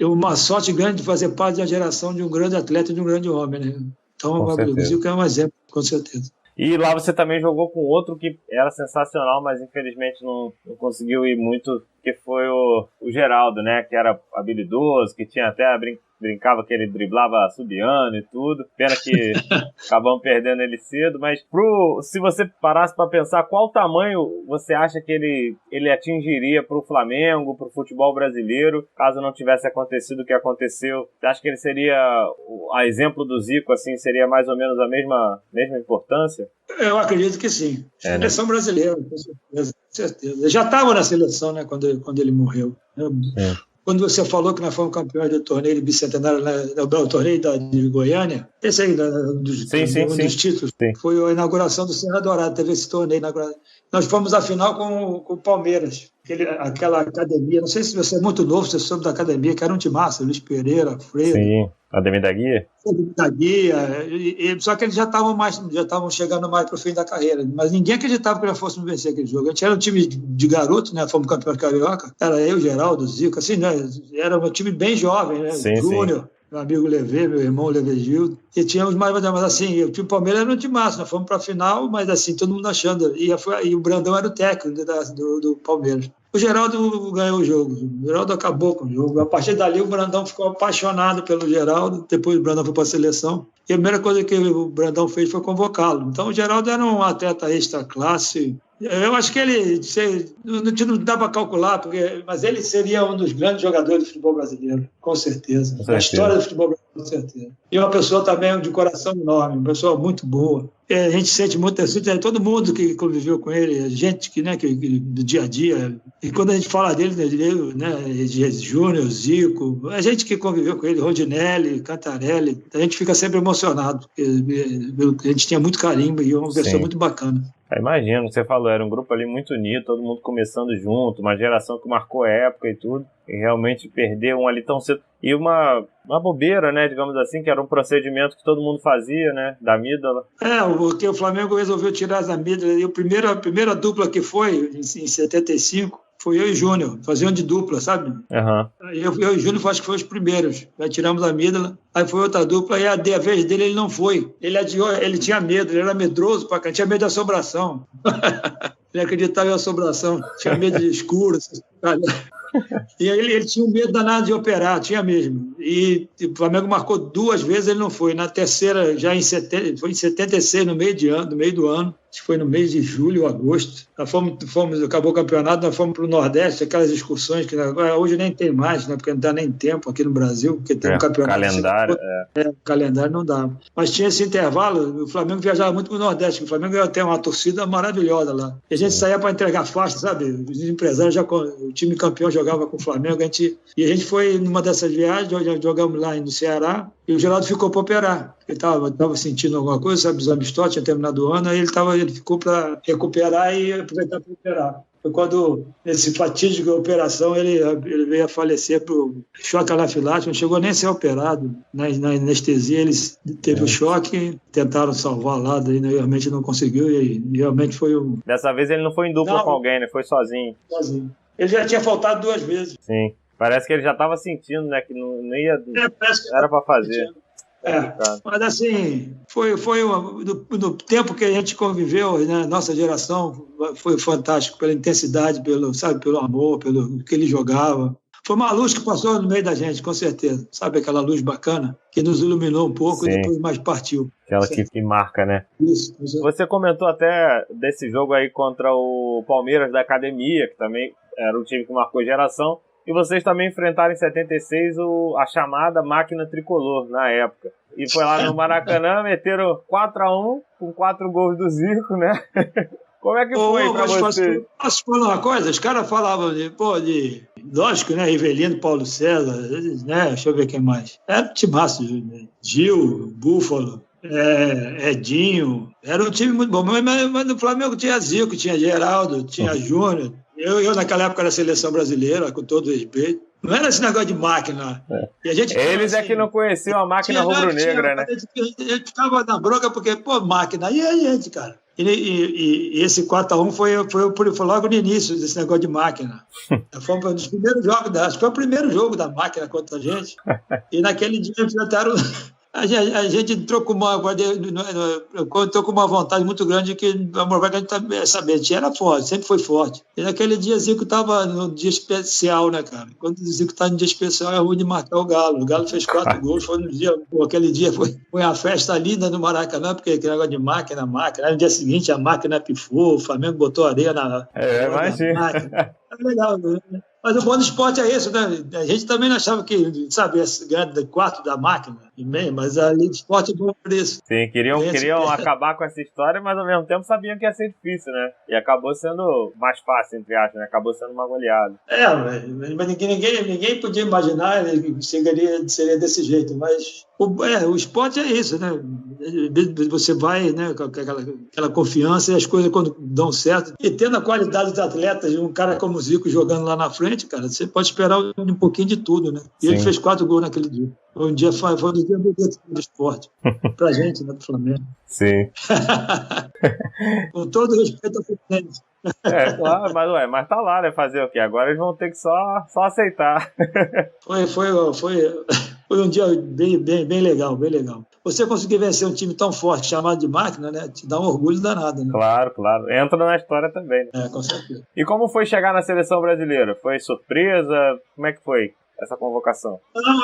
uma sorte grande de fazer parte da geração de um grande atleta, de um grande homem, né? Então, o Zico é um exemplo, com certeza. E lá você também jogou com outro que era sensacional, mas infelizmente não conseguiu ir muito, que foi o Geraldo, né? Que era habilidoso, que tinha até brincava que ele driblava subiano e tudo. Pena que acabamos perdendo ele cedo, mas se você parasse para pensar qual tamanho você acha que ele atingiria para o Flamengo, para o futebol brasileiro, caso não tivesse acontecido o que aconteceu, você acha que ele seria, a exemplo do Zico, assim, seria mais ou menos a mesma importância? Eu acredito que sim. Seleção brasileira, com certeza. Ele já estava na seleção, né, quando ele morreu. Quando você falou que nós fomos campeões do torneio bicentenário, o torneio de Goiânia, esse aí, dos títulos, foi a inauguração do Serra Dourada, teve esse torneio inaugurado. Nós fomos à final com o Palmeiras. aquela academia, não sei se você é muito novo, você soube da academia, que era um timaço, Luiz Pereira, Freire. Sim, Ademir da Guia. Da Guia, só que eles já estavam chegando mais para o fim da carreira, mas ninguém acreditava que nós fôssemos vencer aquele jogo. A gente era um time de garotos, né? Fomos campeões carioca, era eu, Geraldo, Zico, assim, né? Era um time bem jovem, né? Sim, Júnior, meu amigo Levê, meu irmão Levegildo, e tínhamos mais, mas assim, o time Palmeiras era um time massa, nós fomos para a final, mas assim, todo mundo achando, e o Brandão era o técnico do Palmeiras. O Geraldo ganhou o jogo, o Geraldo acabou com o jogo. A partir dali, o Brandão ficou apaixonado pelo Geraldo, depois o Brandão foi para a seleção, e a primeira coisa que o Brandão fez foi convocá-lo. Então, o Geraldo era um atleta extra-classe. Eu acho que não dá para calcular, mas ele seria um dos grandes jogadores do futebol brasileiro, com certeza. A história do futebol brasileiro, com certeza. E uma pessoa também de coração enorme, uma pessoa muito boa. A gente sente muito, todo mundo que conviveu com ele, a gente que do dia a dia. E quando a gente fala dele, né, Júnior, Zico, a gente que conviveu com ele, Rondinelli, Cantarelli, a gente fica sempre emocionado, porque a gente tinha muito carinho e é uma pessoa muito bacana. Imagino, você falou, era um grupo ali muito unido, todo mundo começando junto, uma geração que marcou época e tudo, e realmente perder um ali tão cedo. E uma bobeira, né, digamos assim, que era um procedimento que todo mundo fazia, né, da amígdala. Porque o Flamengo resolveu tirar as amígdalas, e a primeira dupla que foi, em 75, foi eu e Júnior, faziam de dupla, sabe? Uhum. Eu e Júnior acho que foram os primeiros. Aí tiramos a amígdala, aí foi outra dupla, e a vez dele ele não foi. Ele adiou, ele tinha medo, ele era medroso, ele tinha medo da assombração. Ele acreditava em assombração, tinha medo de escuro. E aí ele tinha um medo danado de operar, tinha mesmo. E o Flamengo marcou 2 vezes, ele não foi. Na terceira, foi em 76, no meio do ano. Acho que foi no mês de julho ou agosto. Nós acabou o campeonato, nós fomos para o Nordeste, aquelas excursões que agora, hoje nem tem mais, né, porque não dá nem tempo aqui no Brasil, porque tem um campeonato. Calendário. O calendário não dá. Mas tinha esse intervalo, o Flamengo viajava muito para o Nordeste, o Flamengo tem uma torcida maravilhosa lá. E a gente saía para entregar faixa, sabe? Os empresários, o time campeão jogava com o Flamengo, e a gente foi numa dessas viagens, jogamos lá no Ceará, e o Geraldo ficou para operar. Ele estava sentindo alguma coisa, sabe, os amistórios, tinha terminado o ano, aí ele ficou para recuperar e aproveitar para operar. Foi quando, nesse fatídico operação, ele veio a falecer por choque anafilático, não chegou nem a ser operado. Na anestesia, ele teve o choque, tentaram salvar lá, daí realmente não conseguiu, e realmente foi um... Dessa vez ele não foi em dupla com alguém, né? Foi sozinho. Sozinho. Ele já tinha faltado 2 vezes. Sim. Parece que ele já estava sentindo, né? Que não ia... Era para fazer. Mas assim, foi no tempo que a gente conviveu, né, nossa geração foi fantástico pela intensidade, pelo amor, pelo que ele jogava. Foi uma luz que passou no meio da gente, com certeza. Sabe aquela luz bacana que nos iluminou um pouco. Sim. E depois mais partiu. Aquela que marca, né? Isso. Você comentou até desse jogo aí contra o Palmeiras da Academia, que também era um time que marcou geração. E vocês também enfrentaram em 76 a chamada máquina tricolor, na época. E foi lá no Maracanã, meteram 4-1 com 4 gols do Zico, né? Como é que foi pra você? Posso falar uma coisa? Os caras falavam lógico, né? Rivelino, Paulo César, né? Deixa eu ver quem mais. Era um timaço, né? Gil, Búfalo, Edinho. Era um time muito bom. Mas no Flamengo tinha Zico, tinha Geraldo, tinha Júnior. Eu, naquela época, era seleção brasileira, com todo respeito. Não era esse negócio de máquina. E a gente eles assim, é que não conheciam a máquina rubro-negra, né? A gente ficava na bronca porque, máquina. E aí, gente, cara? E esse 4-1 foi logo no início desse negócio de máquina. Foi um dos primeiros jogos, acho que foi o primeiro jogo da máquina contra a gente. E naquele dia enfrentaram... A gente entrou com uma vontade muito grande que a gente sabia, a gente era forte, sempre foi forte. E naquele dia Zico estava no dia especial, né, cara? Quando o Zico está no dia especial, é ruim de matar o Galo. O Galo fez 4 gols, foi no dia. Aquele dia foi uma festa linda no Maracanã, porque aquele negócio de máquina. Aí no dia seguinte a máquina pifou, o Flamengo botou areia na. Imagina. É legal, né? Mas o bom do esporte é isso, né? A gente também não achava que, sabe, esse grande quarto da máquina. Bem, mas a Liga Esporte é bom por isso. Sim, queriam acabar com essa história, mas ao mesmo tempo sabiam que ia ser difícil, né? E acabou sendo mais fácil, entre aspas, né? Acabou sendo uma goleada. Mas ninguém podia imaginar que seria desse jeito, mas o esporte é isso, né? Você vai, né, com aquela confiança e as coisas quando dão certo. E tendo a qualidade dos atletas, um cara como o Zico jogando lá na frente, cara, você pode esperar um pouquinho de tudo, né? E ele fez 4 gols naquele dia. Foi um dia do esporte. Pra gente, né, do Flamengo. Sim. Com todo respeito ao Fluminense. Claro, mas tá lá, né? Fazer o quê? Agora eles vão ter que só aceitar. Foi um dia bem legal, bem legal. Você conseguir vencer um time tão forte, chamado de máquina, né? Te dá um orgulho danado, né? Claro. Entra na história também, né? Com certeza. E como foi chegar na seleção brasileira? Foi surpresa? Como é que foi essa convocação? Não,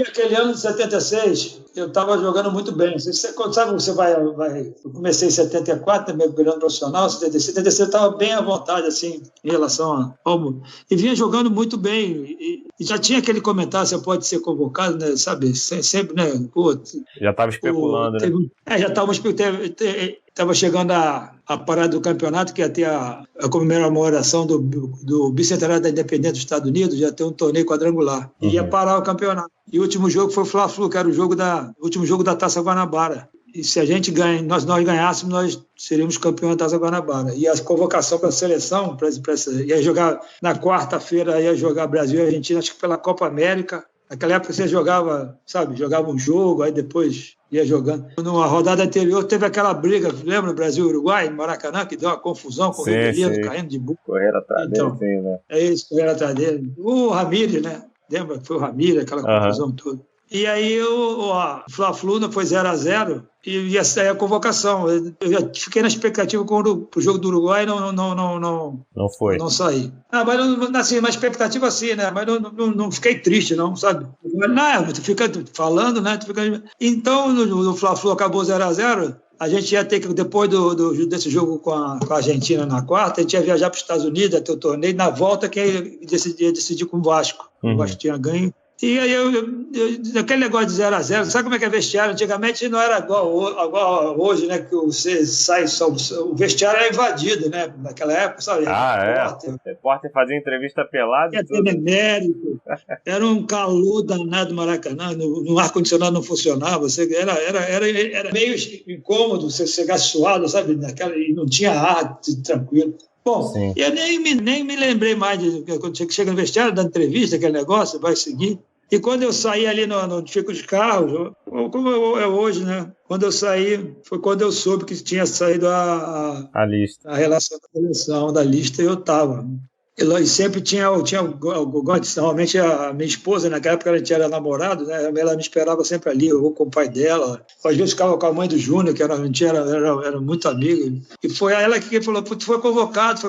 aquele ano de 76, eu estava jogando muito bem. Você sabe, você vai. Eu comecei em 74, meu grande profissional, 76 eu estava bem à vontade, assim, em relação ao. E vinha jogando muito bem. E já tinha aquele comentário: você pode ser convocado, né? Sabe? Sempre, né? Já estava especulando, né? Já estava especulando. Estava chegando a parada do campeonato, que ia ter a comemoração do bicentenário da independência dos Estados Unidos, já ter um torneio quadrangular. E ia parar o campeonato. E o último jogo foi o Fla-Flu, que era o último jogo da Taça Guanabara. E se a gente nós ganhássemos, nós seríamos campeões da Taça Guanabara. E a convocação para a seleção, ia jogar na quarta-feira, ia jogar Brasil e Argentina, acho que pela Copa América. Naquela época você jogava um jogo, aí depois ia jogando. Numa rodada anterior teve aquela briga, lembra, Brasil-Uruguai, Maracanã, que deu uma confusão com o Rivelino caindo de burro. Correram atrás dele, sim, né? É isso, correram atrás dele. O Ramírez, né? Lembra que foi o Ramírez, aquela confusão toda. E aí o Fla-Flu foi 0-0 e ia sair a convocação. Eu já fiquei na expectativa quando o jogo do Uruguai não foi. Não saí. Mas assim, na expectativa assim, né? Mas não fiquei triste, não, sabe? Não, tu fica falando, né? Então, o Fla-Flu acabou 0-0. A gente ia ter que, depois desse jogo com a Argentina na quarta, a gente ia viajar para os Estados Unidos, até o torneio. Na volta, quem ia decidir com o Vasco. O Vasco tinha ganho. E aí, aquele negócio de 0-0, sabe como é que é vestiário? Antigamente não era igual hoje, né? Que você sai, o vestiário era invadido, né? Naquela época, sabe? O repórter fazia entrevista pelada. Ia ter mérito. Era um calor danado no Maracanã, no ar-condicionado não funcionava. Era meio incômodo você chegar suado, sabe? E não tinha ar tranquilo. Bom, eu nem me lembrei mais de quando chega no vestiário, da entrevista, aquele negócio, vai seguir. E quando eu saí ali onde ficam os carros, como é hoje, né? Quando eu saí, foi quando eu soube que tinha saído a lista. A relação da seleção da lista, e eu estava. E sempre tinha normalmente a minha esposa, naquela época a gente era namorado, né? Ela me esperava sempre ali, eu vou com o pai dela. Às vezes ficava com a mãe do Júnior, que a gente era muito amigo. E foi ela que falou: foi convocado.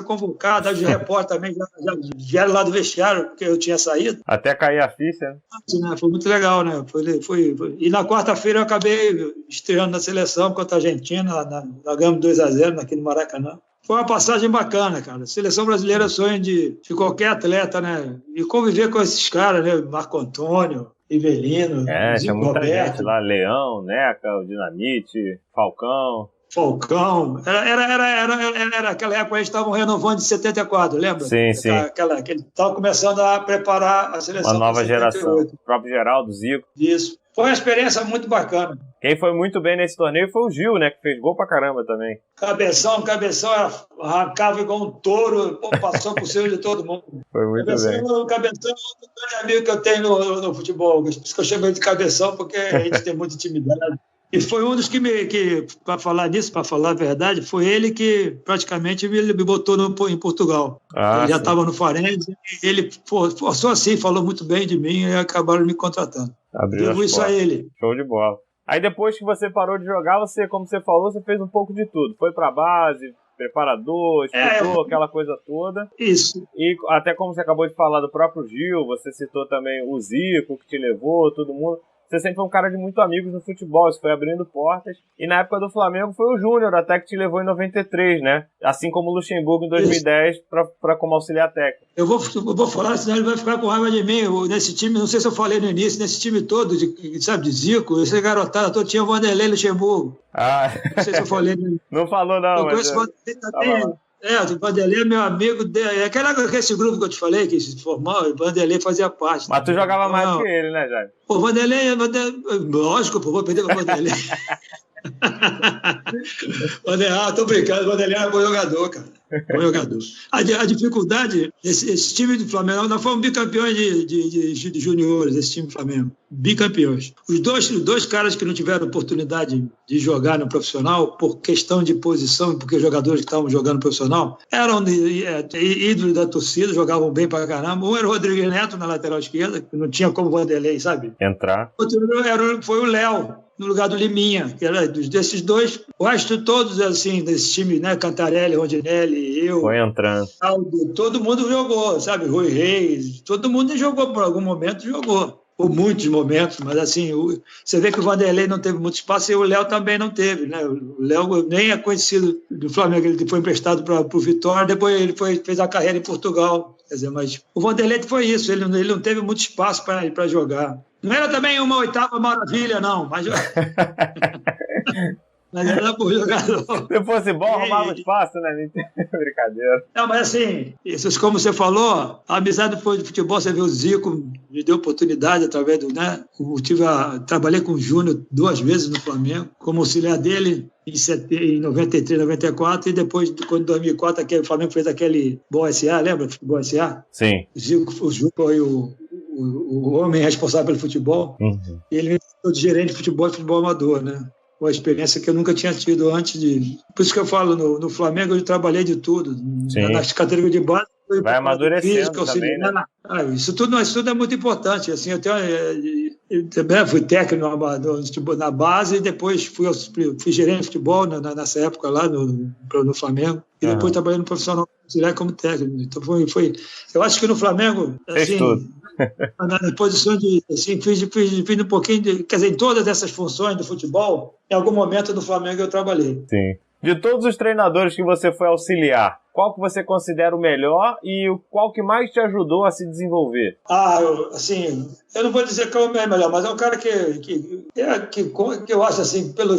Aí os repórteres também já vieram lá do vestiário, porque eu tinha saído. Até cair a ficha, né? Foi muito legal, né? Foi. E na quarta-feira eu acabei estreando na seleção contra a Argentina, nós ganhamos 2-0 aqui no Maracanã. Foi uma passagem bacana, cara. A seleção brasileira é sonho de qualquer atleta, né? E conviver com esses caras, né? Marco Antônio, Rivelino, tinha muita Roberto, gente lá, Leão, Neca, o Dinamite, Falcão. Era aquela época, a gente estava renovando de 74, lembra? Sim. Que ele estava começando a preparar a seleção. Uma nova geração. O próprio Geraldo, Zico. Isso. Foi uma experiência muito bacana. Quem foi muito bem nesse torneio foi o Gil, né? Que fez gol pra caramba também. Cabeção arrancava igual um touro, passou por cima de todo mundo. Foi muito bem. O Cabeção é um grande amigo que eu tenho no futebol. Por isso que eu chamo ele de Cabeção, porque a gente tem muita intimidade. E foi um dos que para falar nisso, para falar a verdade, foi ele que praticamente me botou em Portugal. Ele já estava no Farense, ele forçou assim, falou muito bem de mim e acabaram me contratando. Devo isso a ele. Show de bola. Aí depois que você parou de jogar, você, como você falou, você fez um pouco de tudo. Foi pra base, preparador, escutou, aquela coisa toda. Isso. E até como você acabou de falar do próprio Gil, você citou também o Zico, que te levou, todo mundo. você sempre foi um cara de muito amigos no futebol, isso foi abrindo portas. E na época do Flamengo foi o Júnior até que te levou em 93, né? Assim como o Luxemburgo em 2010 para como auxiliar técnico. Eu vou falar, senão ele vai ficar com raiva de mim. Nesse time, não sei se eu falei no início, nesse time todo, sabe, de Zico, esse garotada todo, tinha o Vanderlei Luxemburgo. Não sei se eu falei. Não falou, não. Eu conheço o Vanderlei também. O Vanderlei é meu amigo. Esse grupo que eu te falei, que se formou, o Vanderlei fazia parte. Mas tu jogava mais do que ele, né, Jaime? O Vanderlei, lógico, vou perder para o Vanderlei. Tô brincando, o Vanderlei é bom jogador, cara. Bom jogador. A dificuldade, esse time do Flamengo, nós fomos bicampeões de juniores, esse time do Flamengo. Bicampeões. Os dois caras que não tiveram oportunidade de jogar no profissional, por questão de posição, porque os jogadores que estavam jogando no profissional eram ídolos da torcida, jogavam bem pra caramba. Um era o Rodrigo Neto na lateral esquerda, que não tinha como o Vanderlei, sabe? Entrar. Outro foi o Léo, no lugar do Liminha, que era desses dois. O resto todos, assim, desse time, né? Cantarelli, Rondinelli, eu. Foi entrando. Todo mundo jogou, sabe? Rui Reis, todo mundo jogou por algum momento, jogou. Por muitos momentos, mas assim, você vê que o Vanderlei não teve muito espaço e o Léo também não teve, né? O Léo nem é conhecido do Flamengo, ele foi emprestado para o Vitória, depois ele fez a carreira em Portugal. Quer dizer, mas o Vanderlei foi isso, ele não teve muito espaço para jogar. Não era também uma oitava maravilha, não, mas mas era por jogador. Se fosse bom, arrumava espaço, né? Brincadeira. Não, mas assim, isso, como você falou, a amizade depois do futebol, você vê o Zico, me deu oportunidade através do, né? Trabalhei com o Júnior 2 vezes no Flamengo, como auxiliar dele em 93, 94, e depois, quando em 2004, o Flamengo fez aquele Futebol SA, lembra do Futebol SA? Sim. O Júnior foi o homem responsável pelo futebol, e ele foi gerente de futebol e futebol amador, né? Uma experiência que eu nunca tinha tido antes de... Por isso que eu falo, no Flamengo eu trabalhei de tudo. Sim. Nas categorias de base... Vai amadurecendo física, também, né? Isso tudo é muito importante. Assim, eu também fui técnico na base e depois fui gerente de futebol nessa época lá no Flamengo. E depois trabalhei no profissional como técnico. Então eu acho que no Flamengo... Fez tudo. Na posição de, assim, fiz um pouquinho quer dizer, em todas essas funções do futebol, em algum momento no Flamengo eu trabalhei. Sim. De todos os treinadores que você foi auxiliar, qual que você considera o melhor e qual que mais te ajudou a se desenvolver? Eu não vou dizer que é o melhor, mas é um cara que eu acho assim, pelo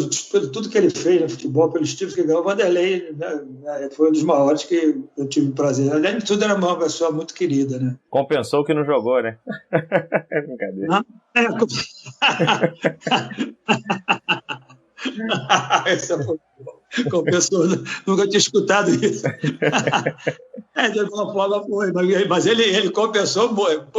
tudo que ele fez no futebol, pelos títulos que ganhou, o Vanderlei, né, foi um dos maiores que eu tive prazer. Além de tudo, era uma pessoa muito querida, né? Compensou que não jogou, né? É brincadeira. Essa foi compensou, nunca tinha escutado isso. De alguma forma foi, mas ele compensou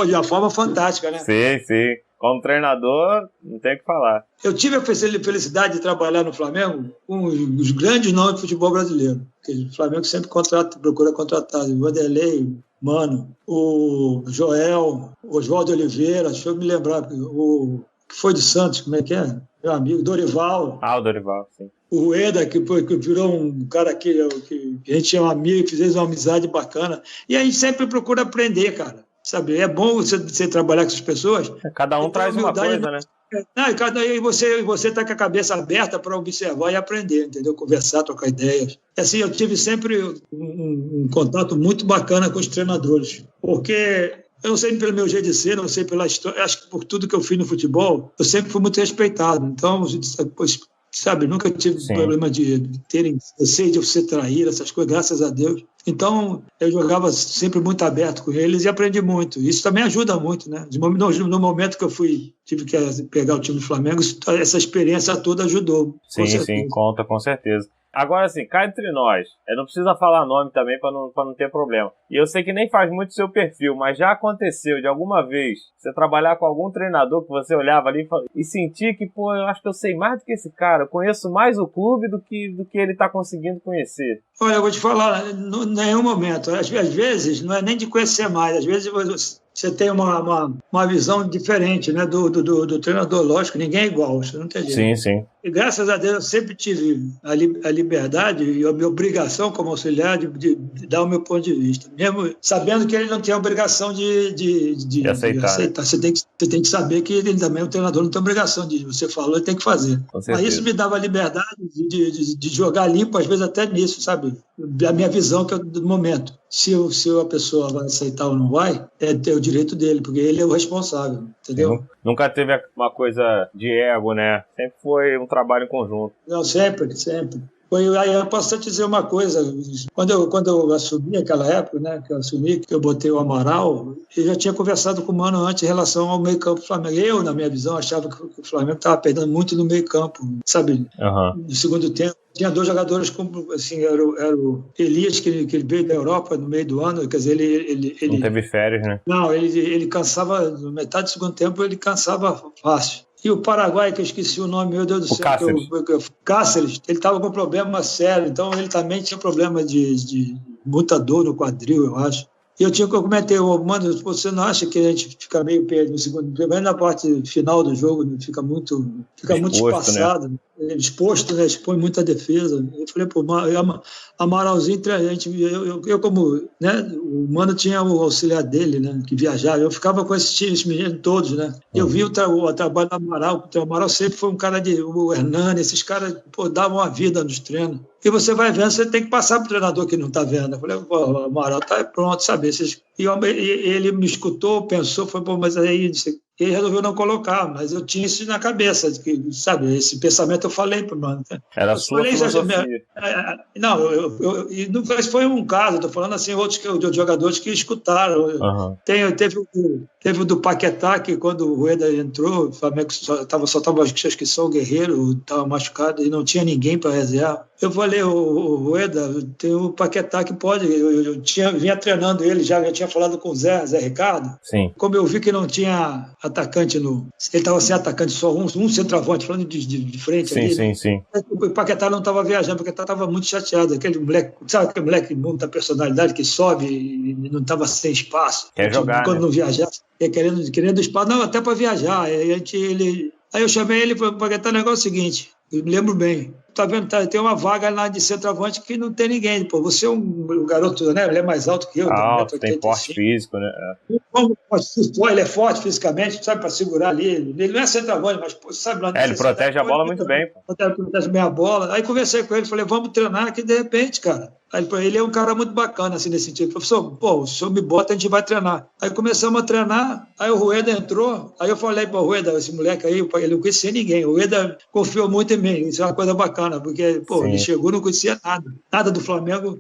de uma forma fantástica, né? Sim. Como treinador, não tem o que falar. Eu tive a felicidade de trabalhar no Flamengo com os grandes nomes do futebol brasileiro. Porque o Flamengo sempre procura contratar. O Vanderlei, Mano, o Joel, o Oswaldo Oliveira, deixa eu me lembrar, o que foi de Santos, como é que é? Meu amigo, Dorival. O Dorival, sim. O Rueda, que virou um cara que a gente é um amigo, fizemos uma amizade bacana. E a gente sempre procura aprender, cara. Sabe? É bom você trabalhar com essas pessoas. Cada um traz uma coisa, né? E você está com a cabeça aberta para observar e aprender, entendeu? Conversar, trocar ideias. Assim, eu tive sempre um contato muito bacana com os treinadores. Porque... eu não sei pelo meu jeito de ser, não sei pela história, acho que por tudo que eu fiz no futebol, eu sempre fui muito respeitado. Então, sabe, nunca tive problema de terem receio de você trair, essas coisas, graças a Deus. Então, eu jogava sempre muito aberto com eles e aprendi muito. Isso também ajuda muito, né? No momento que eu tive que pegar o time do Flamengo, essa experiência toda ajudou. Sim, conta, com certeza. Agora, assim, cá entre nós, não precisa falar nome também para não ter problema. E eu sei que nem faz muito seu perfil, mas já aconteceu de alguma vez você trabalhar com algum treinador que você olhava ali e sentir que, pô, eu acho que eu sei mais do que esse cara, eu conheço mais o clube do que ele está conseguindo conhecer. Olha, eu vou te falar, em nenhum momento. Às vezes, não é nem de conhecer mais, às vezes você tem uma visão diferente, né, do treinador. Lógico, ninguém é igual, isso não tem jeito. Sim, sim. E graças a Deus eu sempre tive a liberdade e a minha obrigação como auxiliar de dar o meu ponto de vista, mesmo sabendo que ele não tem a obrigação de aceitar. Você tem que saber que ele também, o treinador, não tem obrigação de você falou, ele tem que fazer. Mas isso me dava a liberdade de jogar limpo, às vezes até nisso, sabe? A minha visão que é do momento. Se a pessoa vai aceitar ou não vai, é ter o direito dele, porque ele é o responsável, entendeu? Nunca teve uma coisa de ego, né? Sempre foi um trabalho em conjunto. Não, sempre. Aí eu posso te dizer uma coisa, quando eu assumi aquela época, né, que eu botei o Amaral, eu já tinha conversado com o Mano antes em relação ao meio campo do Flamengo. Eu, na minha visão, achava que o Flamengo estava perdendo muito no meio campo, sabe? No segundo tempo. Tinha 2 jogadores, como assim, era o Elias, que ele veio da Europa no meio do ano, quer dizer, ele não teve férias, né? Não, ele cansava, no metade do segundo tempo, ele cansava fácil. E o Paraguai, que eu esqueci o nome, meu Deus do céu, Cáceres, ele estava com problema sério, então ele também tinha problema de muita dor no quadril, eu acho. E eu comentei, mano, você não acha que a gente fica meio perdido no segundo, pelo menos na parte final do jogo, fica muito espaçado, né? Exposto, né? Expõe muita defesa. Eu falei, pô, Amaralzinho, eu como, né, o Mano tinha o auxiliar dele, né, que viajava, eu ficava com esses meninos todos, né, eu vi o trabalho do Amaral, o Amaral sempre foi um cara o Hernani, esses caras, pô, davam a vida nos treinos, e você vai vendo, você tem que passar pro treinador que não tá vendo. Eu falei, pô, o Amaral tá pronto, sabe, e ele me escutou, pensou, foi, pô, mas aí ele resolveu não colocar, mas eu tinha isso na cabeça, que, sabe, esse pensamento eu falei para o Mano. Era a sua filosofia. Não foi um caso, estou falando assim, outros jogadores que escutaram. Teve o do Paquetá, que quando o Rueda entrou, o Flamengo só estava, acho que só o Guerreiro estava machucado e não tinha ninguém para reserva. Eu falei, o Rueda, tem o Paquetá que pode, eu vinha treinando ele, já tinha falado com o Zé Ricardo. Sim. Como eu vi que não tinha atacante ele estava sem atacante, só um centroavante, falando de frente. Sim, ali, sim. O Paquetá não estava viajando, o Paquetá estava muito chateado, aquele moleque, sabe aquele moleque com muita personalidade que sobe e não estava sem espaço. Quer jogar, quando né? não viajasse, querendo espaço, não, até para viajar. Aí eu chamei ele para o Paquetá, o negócio é o seguinte, eu me lembro bem, tá vendo, tem uma vaga lá de centroavante que não tem ninguém, pô, você é um garoto, né, ele é mais alto que eu. Alto, tem porte físico, né? Ele é forte fisicamente, sabe, para segurar ali, ele não é centroavante, mas pô, sabe lá. Ele protege a bola muito bem, pô. Protege bem a bola, aí conversei com ele, falei, vamos treinar aqui de repente, cara. Aí ele é um cara muito bacana, assim, nesse sentido. Professor, pô, o senhor me bota, a gente vai treinar. Aí começamos a treinar, aí o Rueda entrou, aí eu falei para o Rueda, esse moleque aí, ele não conhecia ninguém, o Rueda confiou muito em mim, isso é uma coisa bacana, porque, pô, Sim. Ele chegou, não conhecia nada do Flamengo,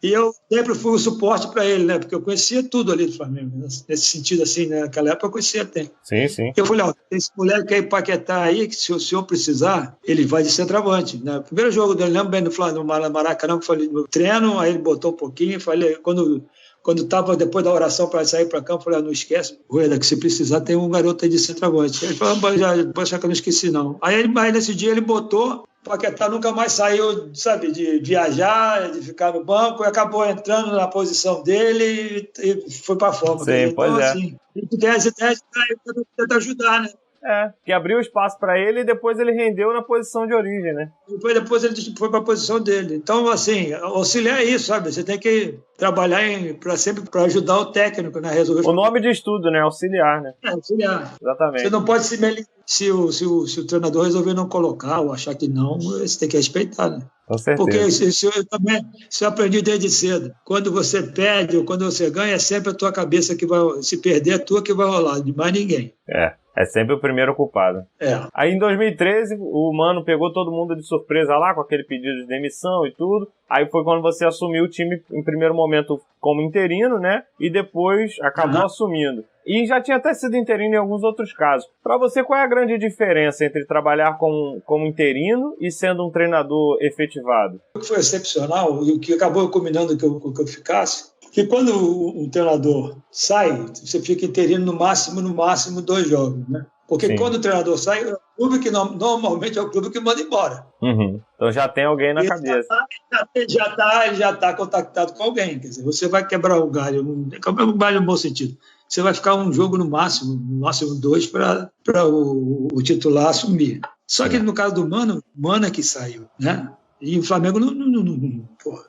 e eu sempre fui o suporte para ele, né, porque eu conhecia tudo ali do Flamengo, nesse sentido, assim, né, naquela época eu conhecia até. Sim. Eu falei, ó, esse moleque aí, Paquetá aí, que se o senhor precisar, ele vai de centroavante, né, primeiro jogo dele, lembro bem do Maracanã, que foi no treino, aí ele botou um pouquinho, falei, quando estava depois da oração para sair para campo, eu falei, não esquece, Rueda, que se precisar tem um garoto aí de centroavante. Ele falou, já pode achar que eu não esqueci não. Aí nesse dia ele botou, o Paquetá nunca mais saiu, sabe, de viajar, de ficar no banco, e acabou entrando na posição dele e foi para a forma. Sim, então, pois é. Assim, a gente tem as ideias para tentar ajudar, né? Que abriu espaço para ele e depois ele rendeu na posição de origem, né? Depois ele foi para a posição dele. Então, assim, auxiliar é isso, sabe? Você tem que trabalhar sempre para ajudar o técnico, né? Resolver o nome de estudo, né? Auxiliar, né? Auxiliar. Exatamente. Você não pode se o treinador resolver não colocar ou achar que não, você tem que respeitar, né? Com certeza. Porque isso eu aprendi desde cedo. Quando você perde ou quando você ganha, é sempre a tua cabeça que vai... Se perder, é a tua que vai rolar, de mais ninguém. É sempre o primeiro culpado. Aí em 2013, o Mano pegou todo mundo de surpresa lá, com aquele pedido de demissão e tudo. Aí foi quando você assumiu o time, em primeiro momento, como interino, né? E depois acabou assumindo. E já tinha até sido interino em alguns outros casos. Para você, qual é a grande diferença entre trabalhar como interino e sendo um treinador efetivado? O que foi excepcional e o que acabou combinando que eu ficasse, que quando um treinador sai, você fica interino no máximo 2 jogos, né? Porque quando o treinador sai, clube que normalmente é o clube que manda embora. Uhum. Então já tem alguém na cabeça. Já tá contactado com alguém. Quer dizer, você vai quebrar o galho, quebrar o galho no bom sentido. Você vai ficar um jogo no máximo 2 para o titular assumir. Só que no caso do Mano é que saiu, né? E o Flamengo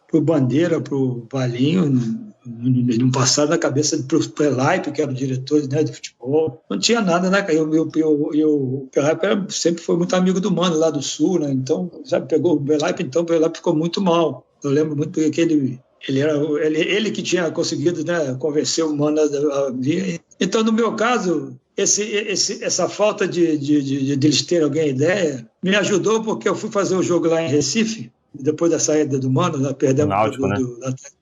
pro Bandeira, pro Valinho, não passaram na cabeça pro Pelaipe, que era o diretor, né, de futebol. Não tinha nada, né? E o Pelaipe sempre foi muito amigo do Mano, lá do Sul, né? Então, sabe, pegou o Pelaipe, então o Pelaipe ficou muito mal. Eu lembro muito que ele que tinha conseguido, né, convencer o Mano a vir. Então, no meu caso, essa falta de eles terem alguma ideia me ajudou, porque eu fui fazer o jogo lá em Recife, depois da saída do Mano, nós perdemos Náutico, né?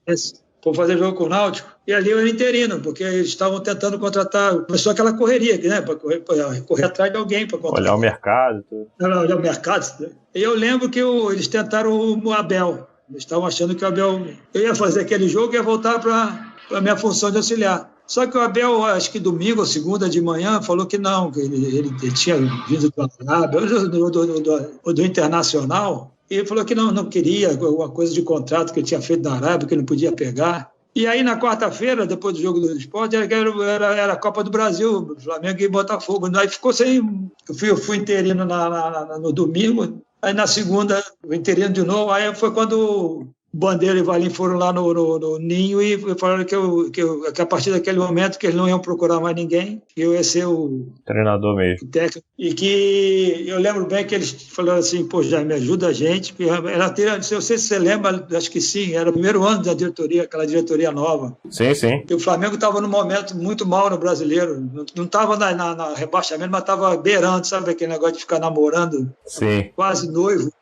da Fui fazer jogo com o Náutico, e ali eu era interino, porque eles estavam tentando contratar, começou aquela correria, né, para correr atrás de alguém para contratar. Olhar o mercado. Tudo. Olhar o mercado. Né? E eu lembro que eles tentaram o Abel. Eles estavam achando que o Abel... Eu ia fazer aquele jogo e ia voltar para a minha função de auxiliar. Só que o Abel, acho que domingo ou segunda de manhã, falou que não, que ele tinha vindo do Arábia, do Internacional, e ele falou que não queria alguma coisa de contrato que ele tinha feito na Arábia, que ele não podia pegar. E aí, na quarta-feira, depois do jogo do esporte, era a Copa do Brasil, Flamengo e Botafogo. Aí ficou sem... Eu fui interino no domingo, aí na segunda, o interino de novo, aí foi quando Bandeira e Valim foram lá no Ninho e falaram que a partir daquele momento que eles não iam procurar mais ninguém, que eu ia ser o treinador mesmo. O técnico. E que eu lembro bem que eles falaram assim, pô, Jaime, ajuda a gente. Não sei se você lembra, acho que sim, era o primeiro ano da diretoria, aquela diretoria nova. Sim, sim. E o Flamengo estava num momento muito mal no Brasileiro. Não estava na rebaixamento, mas estava beirando, sabe aquele negócio de ficar namorando? Sim. Quase noivo.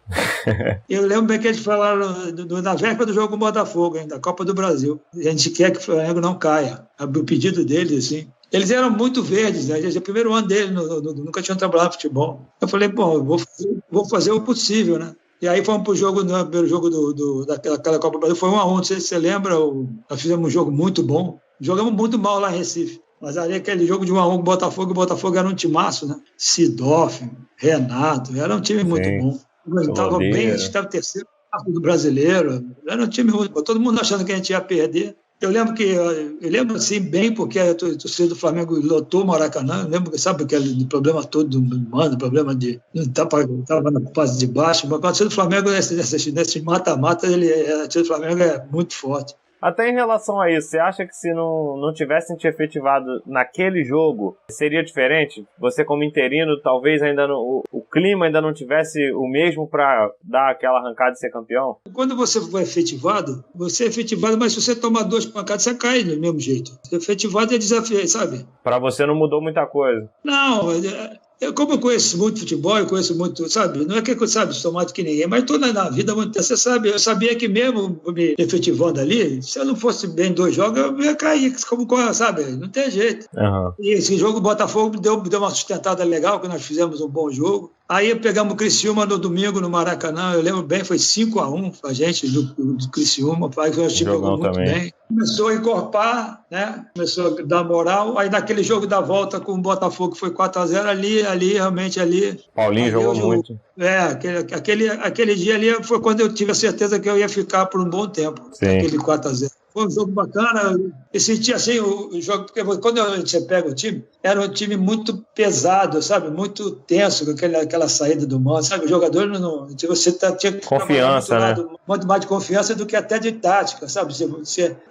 Eu lembro bem que eles falaram na véspera do jogo com o Botafogo, da Copa do Brasil. A gente quer que o Flamengo não caia. O pedido deles, assim. Eles eram muito verdes, né? O primeiro ano deles, nunca tinham trabalhado no futebol. Eu falei, bom, eu vou fazer o possível, né? E aí fomos para o jogo, no primeiro jogo daquela Copa do Brasil, foi 1-1, não sei se você lembra, nós fizemos um jogo muito bom. Jogamos muito mal lá em Recife. Mas ali aquele jogo de 1-1 com o Botafogo era um timaço, né? Sidoff, Renato, era um time muito bom. Estava bem, a gente estava terceiro do Brasileiro, era um time muito bom. Todo mundo achando que a gente ia perder. Eu lembro assim bem, porque a torcida do Flamengo lotou o Maracanã. Eu lembro, sabe, aquele problema todo do Mano, problema de estava na fase de baixo. Mas a torcida do Flamengo, nesse mata-mata, a torcida do Flamengo é muito forte. Até em relação a isso, você acha que se não tivessem te efetivado naquele jogo, seria diferente? Você como interino, talvez ainda o clima ainda não tivesse o mesmo para dar aquela arrancada e ser campeão? Quando você é efetivado, mas se você tomar 2 pancadas, você cai do mesmo jeito. Efetivado é desafio, sabe? Para você não mudou muita coisa? Não, como eu conheço muito futebol, eu conheço muito, sabe? Não é que eu sabe, sou mais do que ninguém, mas estou na vida muito tempo. Você sabe, eu sabia que mesmo me efetivando ali, se eu não fosse bem 2 jogos, eu ia cair, sabe? Não tem jeito. Uhum. E esse jogo, o Botafogo deu uma sustentada legal, que nós fizemos um bom jogo. Aí pegamos o Criciúma no domingo, no Maracanã, eu lembro bem, foi 5-1 a gente do Criciúma, o time jogou muito bem. Começou a encorpar, né? Começou a dar moral. Aí naquele jogo da volta com o Botafogo foi 4-0, realmente ali. Paulinho jogou muito. Aquele dia ali foi quando eu tive a certeza que eu ia ficar por um bom tempo. Sim. Aquele 4-0. Foi um jogo bacana, eu senti assim o jogo, porque quando você pega o time, era um time muito pesado, sabe? Muito tenso, com aquela saída do Mano, sabe? O jogador você tinha que confiança, muito mais de confiança do que até de tática, sabe?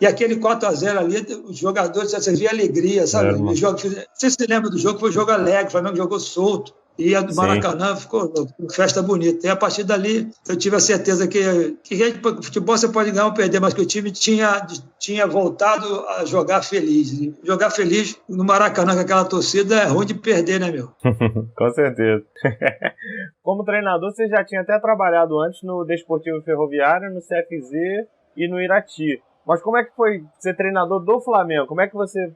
E aquele 4-0 ali, os jogadores, você via alegria, sabe? Você se lembra do jogo, foi um jogo alegre, o Flamengo jogou solto. E a do Maracanã ficou festa bonita. E a partir dali, eu tive a certeza que futebol você pode ganhar ou perder, mas que o time tinha voltado a jogar feliz. E jogar feliz no Maracanã com aquela torcida é ruim de perder, né, meu? Com certeza. Como treinador, você já tinha até trabalhado antes no Desportivo Ferroviário, no CFZ e no Irati. Mas como é que foi ser treinador do Flamengo? Como é que você...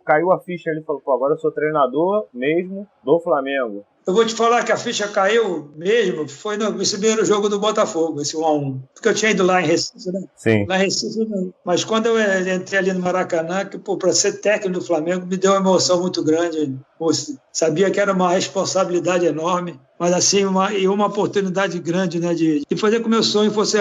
caiu a ficha ali e falou, agora eu sou treinador mesmo do Flamengo. Eu vou te falar que a ficha caiu mesmo, foi nesse primeiro jogo do Botafogo, esse 1-1. Porque eu tinha ido lá em Recife, né? Sim. Lá em Recife, não. Mas quando eu entrei ali no Maracanã, que para ser técnico do Flamengo, me deu uma emoção muito grande. Sabia que era uma responsabilidade enorme, mas assim, uma oportunidade grande, né, de fazer com que o meu sonho fosse...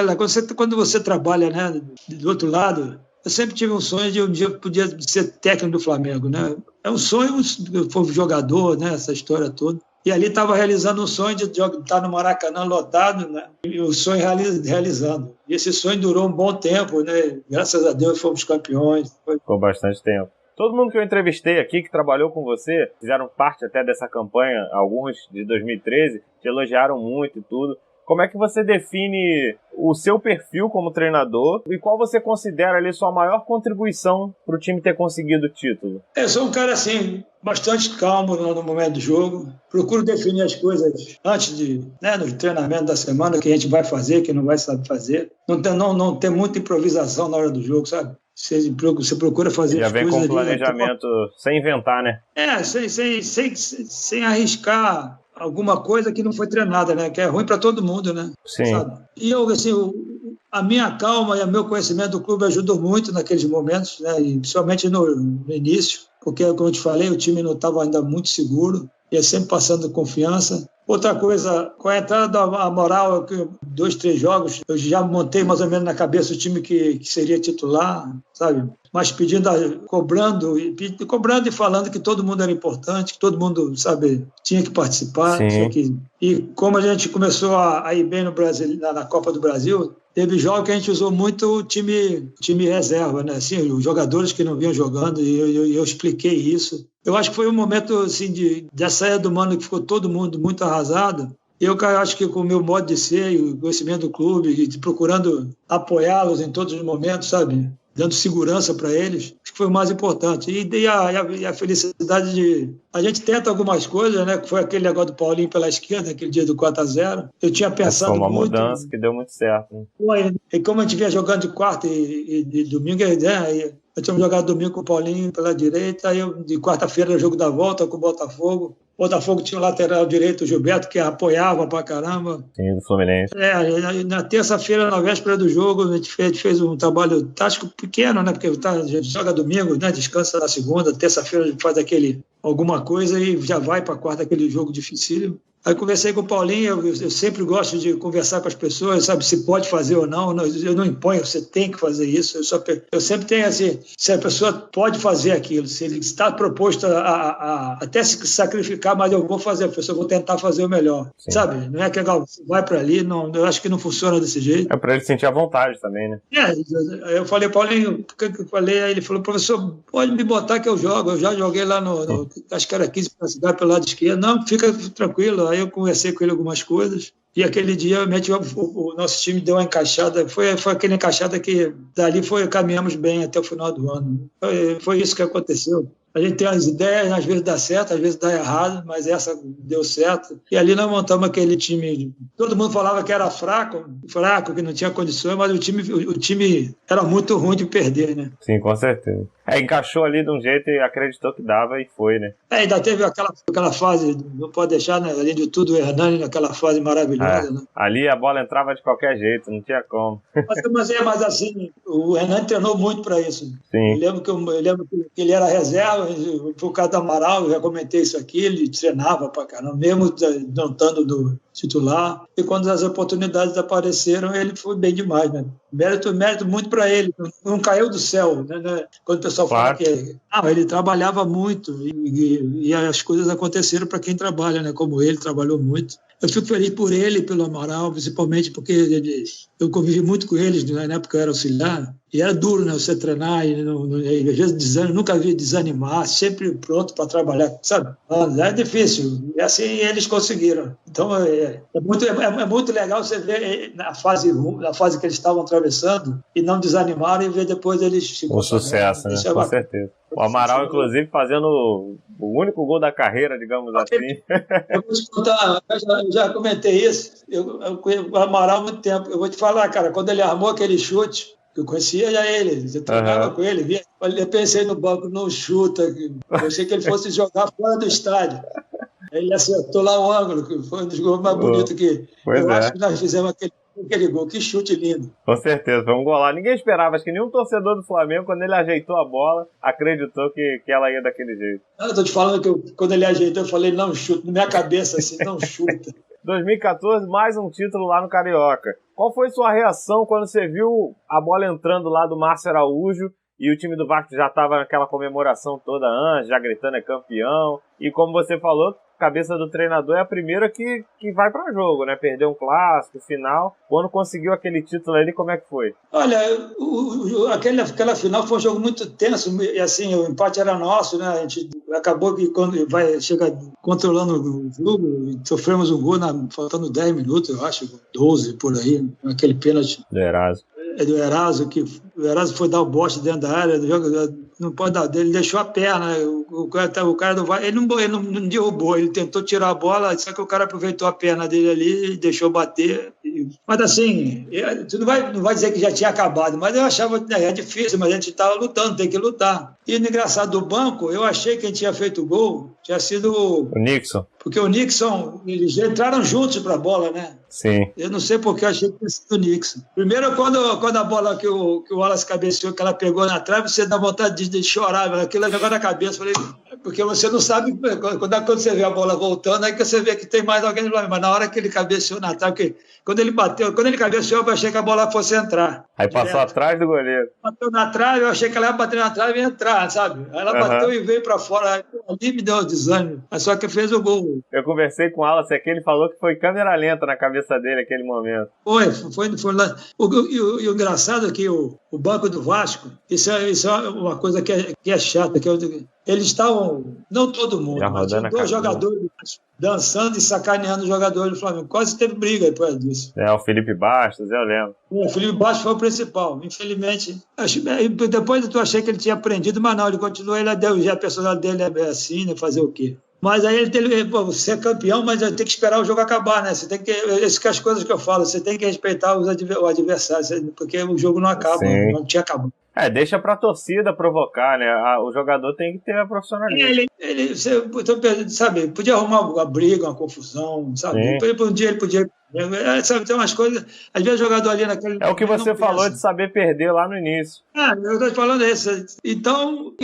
Quando você trabalha, né, do outro lado... Eu sempre tive um sonho de um dia podia ser técnico do Flamengo, né? É um sonho, eu fui jogador, né? Essa história toda. E ali estava realizando um sonho de estar no Maracanã lotado, né? E o sonho realizando. E esse sonho durou um bom tempo, né? Graças a Deus fomos campeões. Ficou bastante tempo. Todo mundo que eu entrevistei aqui, que trabalhou com você, fizeram parte até dessa campanha, alguns de 2013, te elogiaram muito e tudo. Como é que você define o seu perfil como treinador e qual você considera ali sua maior contribuição para o time ter conseguido o título? Eu sou um cara, assim, bastante calmo no momento do jogo. Procuro definir as coisas antes no treinamento da semana, que a gente vai fazer, que não vai saber fazer. Não tem muita improvisação na hora do jogo, sabe? Você procura fazer já as vem coisas... com planejamento sem inventar, né? Sem arriscar alguma coisa que não foi treinada, né? Que é ruim para todo mundo, né? Sim. Sabe? E eu, assim, a minha calma e o meu conhecimento do clube ajudou muito naqueles momentos, né? E principalmente no início, porque, como eu te falei, o time não estava ainda muito seguro, ia sempre passando confiança. Outra coisa, com a entrada da moral, 2, 3 jogos, eu já montei mais ou menos na cabeça o time que seria titular, sabe? Mas cobrando e falando que todo mundo era importante, que todo mundo, sabe, tinha que participar. E como a gente começou a ir bem no Brasil, na Copa do Brasil, teve jogos que a gente usou muito o time reserva, né? Assim, os jogadores que não vinham jogando, e eu expliquei isso. Eu acho que foi um momento assim, dessa saída do Mano que ficou todo mundo muito arrasado. Eu acho que com o meu modo de ser e o conhecimento do clube, procurando apoiá-los em todos os momentos, sabe? Dando segurança para eles, acho que foi o mais importante. E a felicidade de... A gente tenta algumas coisas, né? Que foi aquele negócio do Paulinho pela esquerda, aquele dia do 4-0. Eu tinha pensado muito... Foi uma mudança que deu muito certo. Né? Foi. E como a gente vinha jogando de quarta e de domingo, né? Eu tinha jogado domingo com o Paulinho pela direita, aí de quarta-feira era o jogo da volta com o Botafogo. O Botafogo tinha o lateral direito, o Gilberto, que apoiava pra caramba. Sim, do Fluminense. Na terça-feira, na véspera do jogo, a gente fez um trabalho tático pequeno, né? Porque joga domingo, né? Descansa na segunda, terça-feira a gente faz alguma coisa e já vai pra quarta, aquele jogo dificílimo. Aí conversei com o Paulinho, eu sempre gosto de conversar com as pessoas, sabe, se pode fazer ou não, eu não imponho, você tem que fazer isso, eu sempre tenho assim, se a pessoa pode fazer aquilo, se ele está proposto a até se sacrificar, mas eu vou fazer, eu vou tentar fazer o melhor, Sim. sabe, não é que você vai para ali, não, eu acho que não funciona desse jeito. É para ele sentir a vontade também, né? Eu falei, Paulinho, o que eu falei? Aí ele falou, professor, pode me botar que eu jogo, eu já joguei lá acho que era 15 para a cidade pelo lado esquerdo, não, fica tranquilo. Aí eu conversei com ele algumas coisas e aquele dia o nosso time deu uma encaixada, foi aquela encaixada que dali caminhamos bem até o final do ano. Foi isso que aconteceu. A gente tem as ideias, às vezes dá certo, às vezes dá errado, mas essa deu certo. E ali nós montamos aquele time. Todo mundo falava que era fraco, que não tinha condições, mas o time era muito ruim de perder, né? Sim, com certeza. Encaixou ali de um jeito e acreditou que dava e foi, né? Ainda teve aquela fase, não pode deixar, né? Além de tudo, o Hernani naquela fase maravilhosa, né? Ali a bola entrava de qualquer jeito, não tinha como. Mas assim, o Hernani treinou muito para isso. Sim. Eu lembro que ele era reserva, por causa do Amaral, eu já comentei isso aqui, ele treinava pra caramba, mesmo não estando do titular. E quando as oportunidades apareceram, ele foi bem demais, né? Mérito muito para ele, não caiu do céu, né? Quando o pessoal fala que ele trabalhava muito e as coisas aconteceram para quem trabalha, né? Como ele trabalhou muito. Eu fico feliz por ele e pelo Amaral, principalmente porque eu convivi muito com eles na época eu era auxiliar. E era duro, né? Você treinar e às vezes nunca vi desanimar, sempre pronto para trabalhar, sabe? É difícil. E assim eles conseguiram. Então é muito legal você ver na fase que eles estavam atravessando e não desanimaram e ver depois eles... Um sucesso, né? Com certeza. O Amaral, inclusive, fazendo o único gol da carreira, digamos assim. Eu vou te contar, eu já comentei isso. Eu conheço o Amaral há muito tempo. Eu vou te falar, cara, quando ele armou aquele chute, eu conhecia já ele, eu treinava com ele, eu pensei no banco, não chuta, eu pensei que ele fosse jogar fora do estádio. Ele acertou lá o ângulo, que foi um dos gols mais bonitos que eu acho que nós fizemos aquele gol. Que chute lindo. Com certeza, foi um golaço. Ninguém esperava, acho que nenhum torcedor do Flamengo, quando ele ajeitou a bola, acreditou que ela ia daquele jeito. Eu tô te falando que quando ele ajeitou, eu falei, não chuta, na minha cabeça assim, não chuta. 2014, mais um título lá no Carioca. Qual foi sua reação quando você viu a bola entrando lá do Márcio Araújo e o time do Vasco já estava naquela comemoração toda antes, já gritando é campeão? E como você falou, a cabeça do treinador é a primeira que vai para o jogo, né? Perdeu um clássico, final. Quando conseguiu aquele título ali, como é que foi? Olha, aquela final foi um jogo muito tenso, e assim, o empate era nosso, né? A gente acabou que quando chega controlando o jogo, sofremos um gol faltando 10 minutos, eu acho, 12 por aí, aquele pênalti. Do Eraso. Do Eraso, que o Eraso foi dar o bote dentro da área, não pode dar, ele deixou a perna, o cara do Vasco, ele não derrubou, ele tentou tirar a bola, só que o cara aproveitou a perna dele ali e deixou bater. Mas assim, tu não vai dizer que já tinha acabado, mas eu achava que é difícil, mas a gente estava lutando, tem que lutar. E no engraçado do banco, eu achei que quem tinha feito o gol tinha sido o Nixon. Porque o Nixon, eles entraram juntos para a bola, né? Sim. Eu não sei porque eu achei que tinha sido o Nixon. Primeiro, quando a bola que o Wallace cabeceou, que ela pegou na trave, você dá vontade de chorar, aquilo negócio na cabeça. Falei, porque você não sabe, quando você vê a bola voltando, aí que você vê que tem mais alguém no Flamengo. Mas na hora que ele cabeceou na trave, quando ele cabeceou, eu achei que a bola fosse entrar. Aí passou atrás do goleiro. Bateu na trave, eu achei que ela ia bater na trave e entrar, sabe? Aí ela bateu e veio para fora, ali me deu um desânimo. Mas só que fez o gol. Eu conversei com o Wallace aqui, ele falou que foi câmera lenta na cabeça dele naquele momento. Foi lá. E o engraçado é que o banco do Vasco, isso é uma coisa que é chata, eles estavam, não todo mundo, mas tinha 2 jogadores dançando e sacaneando os jogadores do Flamengo. Quase teve briga depois disso. O Felipe Bastos, eu lembro. O Felipe Bastos foi o principal, infelizmente. Depois eu achei que ele tinha aprendido, mas não, ele continuou, já a personalidade dele é assim, né, fazer o quê? Mas aí você é campeão, mas tem que esperar o jogo acabar, né? Você tem que, essas que as coisas que eu falo, você tem que respeitar o adversário, porque o jogo não acaba, não tinha acabado. Deixa pra torcida provocar, né? O jogador tem que ter a profissionalismo. Sabe, podia arrumar uma briga, uma confusão, sabe? Um dia ele podia... Sabe, tem umas coisas... Às vezes o jogador ali naquele... É o que você falou de saber perder lá no início. Eu estou falando isso. Então,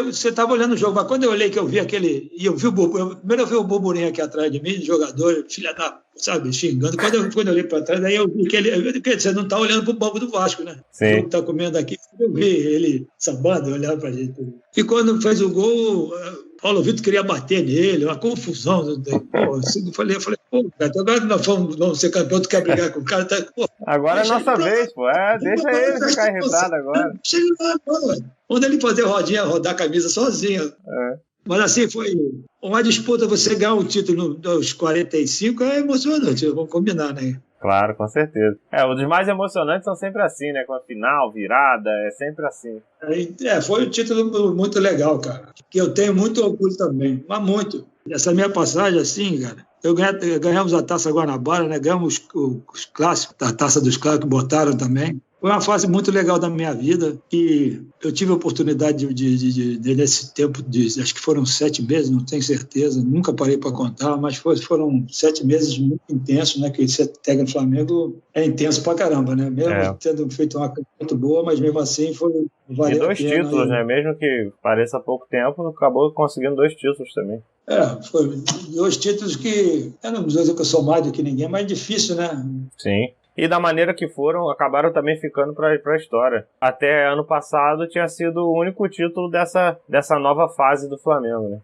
você estava olhando o jogo, mas quando eu olhei que eu vi aquele... E eu vi primeiro eu vi o burburinho aqui atrás de mim, jogador, filha da... Sabe, xingando. Quando eu olhei para trás, aí eu vi que você não está olhando para o banco do Vasco, né? Sim. O que está comendo aqui, eu vi ele sambando, olhando para a gente. E quando fez o gol, Paulo Vitor queria bater nele, uma confusão. Eu falei, pô, cara, agora nós vamos ser campeão, tu quer brigar com o cara? Agora é nossa vez, pô. Deixa ele ficar irritado agora. Chega lá, manda ele fazer rodinha, rodar a camisa sozinho. Mas assim, foi uma disputa, você ganhar um título dos 45 é emocionante, vamos combinar, né? Claro, com certeza. Os mais emocionantes são sempre assim, né? Com a final, virada, é sempre assim. Foi um título muito legal, cara. Que eu tenho muito orgulho também, mas muito. Essa minha passagem, assim, cara, ganhamos a Taça Guanabara, né? Ganhamos os clássicos, a Taça dos Clássicos, que botaram também. Foi uma fase muito legal da minha vida e eu tive a oportunidade de nesse tempo, acho que foram 7 meses, não tenho certeza, nunca parei para contar, mas foram 7 meses muito intensos, né? Que ser técnico do Flamengo é intenso pra caramba, né? Mesmo tendo feito uma campanha muito boa, mas mesmo assim foi... E 2 títulos, né? Mesmo que pareça pouco tempo, acabou conseguindo 2 títulos também. Foi 2 títulos que, eu não vou dizer que eu sou mais do que ninguém, mas é difícil, né? Sim. E da maneira que foram, acabaram também ficando para a história. Até ano passado tinha sido o único título dessa nova fase do Flamengo, né?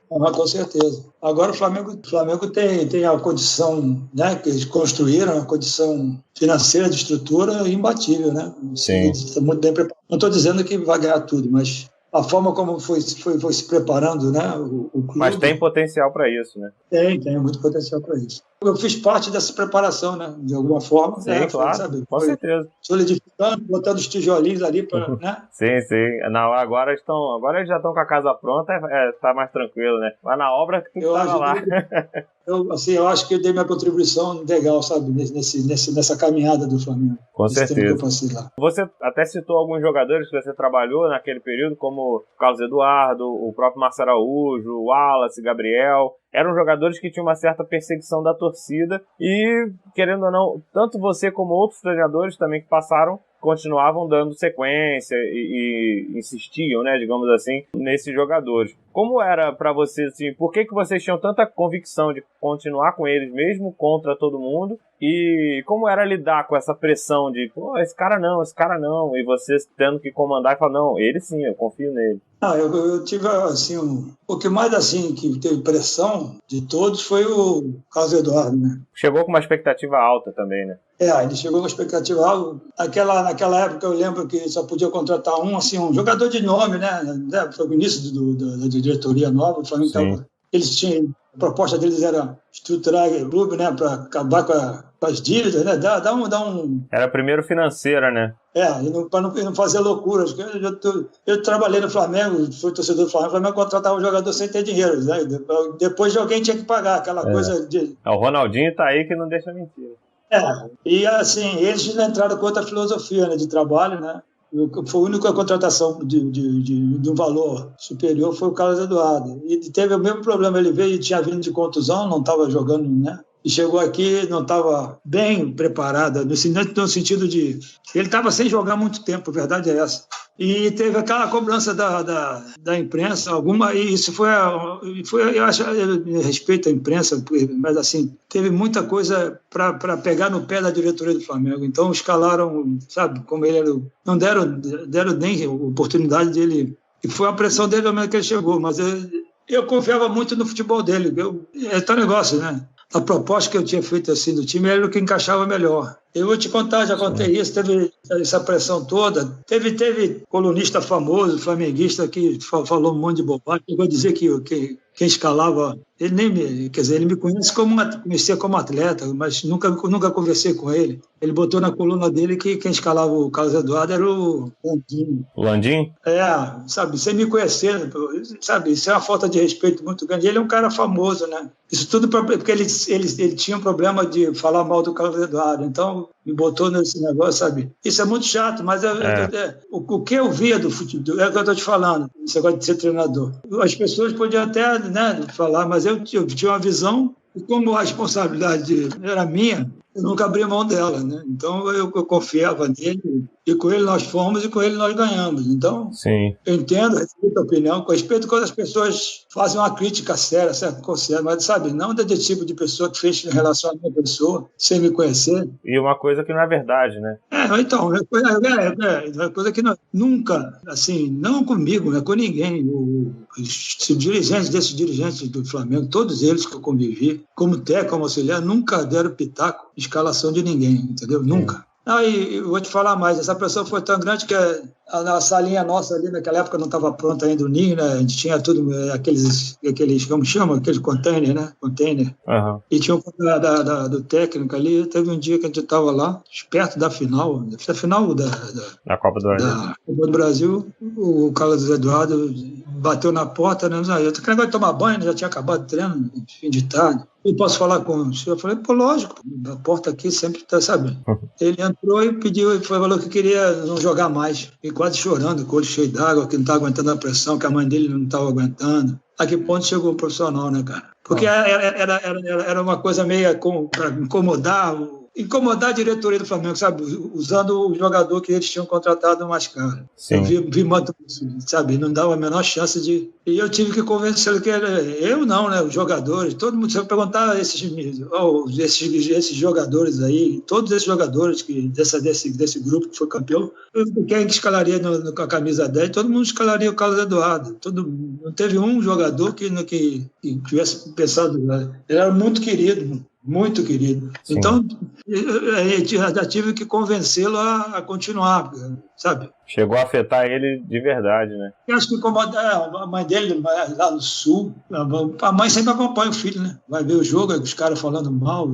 Com certeza. Agora o Flamengo tem a condição, né, que eles construíram, a condição financeira de estrutura imbatível, né? Sim. Está muito bem preparado. Não estou dizendo que vai ganhar tudo, mas a forma como foi se preparando, né, o clube... Mas tem potencial para isso, né? Tem muito potencial para isso. Eu fiz parte dessa preparação, né, de alguma forma. Sim, claro, sabe? Com certeza. Solidificando, botando os tijolinhos ali para... Né? Sim. Não, agora eles já estão com a casa pronta, tá mais tranquilo, né? Mas na obra que estava lá. Eu acho que eu dei minha contribuição legal, sabe, nessa caminhada do Flamengo. Com certeza. Que eu passei lá. Você até citou alguns jogadores que você trabalhou naquele período, como o Carlos Eduardo, o próprio Márcio Araújo, o Wallace, Gabriel. eram jogadores que tinham uma certa perseguição da torcida e, querendo ou não, tanto você como outros treinadores também que passaram continuavam dando sequência e insistiam, né, digamos assim, nesses jogadores. Como era para vocês, assim, por que vocês tinham tanta convicção de continuar com eles mesmo contra todo mundo? E como era lidar com essa pressão de, pô, esse cara não, e vocês tendo que comandar e falar, não, ele sim, eu confio nele. Eu tive, assim, o que mais, assim, que teve pressão de todos foi o Carlos Eduardo, né? Chegou com uma expectativa alta também, né? Ele chegou com uma expectativa alta. Naquela época eu lembro que só podia contratar um jogador de nome, né? Foi o início da diretoria nova, o Flamengo eles tinham, a proposta deles era estruturar o clube, né? Para acabar com as dívidas, né? Dar um... Era primeiro financeira, né? Para não fazer loucuras. Eu trabalhei no Flamengo, fui torcedor do Flamengo, o Flamengo contratava um jogador sem ter dinheiro, né? Depois de alguém tinha que pagar aquela coisa de... O Ronaldinho tá aí que não deixa mentir. E assim, eles entraram com outra filosofia, né, de trabalho, né? Foi a única contratação de um valor superior foi o Carlos Eduardo. E teve o mesmo problema, ele veio e tinha vindo de contusão, não estava jogando, né? E chegou aqui, não estava bem preparado, no sentido de... Ele estava sem jogar muito tempo, a verdade é essa. E teve aquela cobrança da imprensa, e isso foi eu acho, eu respeito a imprensa, mas assim, teve muita coisa para pegar no pé da diretoria do Flamengo. Então escalaram, sabe, como ele era, não deram nem oportunidade dele, e foi a pressão dele mesmo que ele chegou, mas eu confiava muito no futebol dele. É tal negócio, né? A proposta que eu tinha feito assim do time era o que encaixava melhor. Eu vou te contar, já contei isso, teve essa pressão toda. Teve colunista famoso, flamenguista, que falou um monte de bobagem. Eu vou dizer que quem escalava, ele me conhece conhecia como atleta, mas nunca conversei com ele. Ele botou na coluna dele que quem escalava o Carlos Eduardo era o Landim. O Landim? Sabe, sem me conhecer, sabe, isso é uma falta de respeito muito grande. Ele é um cara famoso, né? Isso tudo porque ele tinha um problema de falar mal do Carlos Eduardo, então me botou nesse negócio, sabe? Isso é muito chato, mas o que eu via do futebol, é o que eu estou te falando, esse negócio de ser treinador. As pessoas podiam até, né, falar, mas eu tinha uma visão, e como a responsabilidade era minha, eu nunca abri mão dela, né? Então eu confiava nele, e com ele nós fomos e com ele nós ganhamos. Então, sim, eu entendo, respeito a opinião, respeito quando as pessoas fazem uma crítica séria, mas sabe, não desse tipo de pessoa que fez relação a minha pessoa, sem me conhecer. E uma coisa que não é verdade, né? Então, é coisa que nunca, assim, não comigo, não é com ninguém. Os dirigentes do Flamengo, todos eles que eu convivi, como técnico, como auxiliar, nunca deram pitaco de escalação de ninguém, entendeu? Nunca. E eu vou te falar mais, essa pressão foi tão grande que a salinha nossa ali naquela época não estava pronta ainda o ninho, né? A gente tinha tudo, aqueles como chama? Aquele container, né? Container. Uhum. E tinha um do técnico ali, teve um dia que a gente estava lá, perto da final da Copa do Brasil. Da Copa do Brasil, o Carlos Eduardo bateu na porta, né? Eu tô querendo tomar banho, já tinha acabado o treino, fim de tarde. Eu posso falar com o senhor? Eu falei, pô, lógico, a porta aqui sempre está sabendo. Ele entrou e pediu, falou que queria não jogar mais. E quase chorando, com o olho cheio d'água, que não estava aguentando a pressão, que a mãe dele não estava aguentando. A que ponto chegou o profissional, né, cara? Porque era uma coisa meio para incomodar a diretoria do Flamengo, sabe? Usando o jogador que eles tinham contratado mais caro. Sim. Eu vi muito, sabe? Não dava a menor chance de... E eu tive que convencê-lo que eu não, né? Os jogadores, todo mundo... Se eu perguntar esses jogadores aí, todos esses jogadores desse grupo que foi campeão, quem escalaria com a camisa 10, todo mundo escalaria o Carlos Eduardo. Não teve um jogador que tivesse pensado... Né? Ele era muito querido. Muito querido. Sim. Então, eu já tive que convencê-lo a continuar, sabe? Chegou a afetar ele de verdade, né? Eu acho que incomoda a mãe dele lá no Sul. A mãe sempre acompanha o filho, né? Vai ver o jogo, os caras falando mal.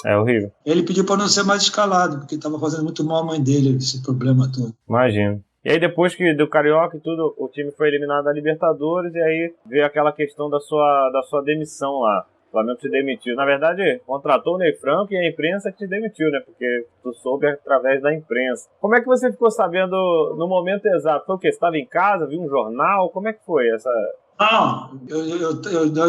É horrível. Ele pediu para não ser mais escalado, porque estava fazendo muito mal a mãe dele, esse problema todo. Imagino. E aí depois que deu Carioca e tudo, o time foi eliminado da Libertadores e aí veio aquela questão da sua demissão lá. O Flamengo te demitiu. Na verdade, contratou o Ney Franco e a imprensa que te demitiu, né? Porque tu soube através da imprensa. Como é que você ficou sabendo no momento exato? Foi o quê? Você estava em casa, viu um jornal? Como é que foi Não,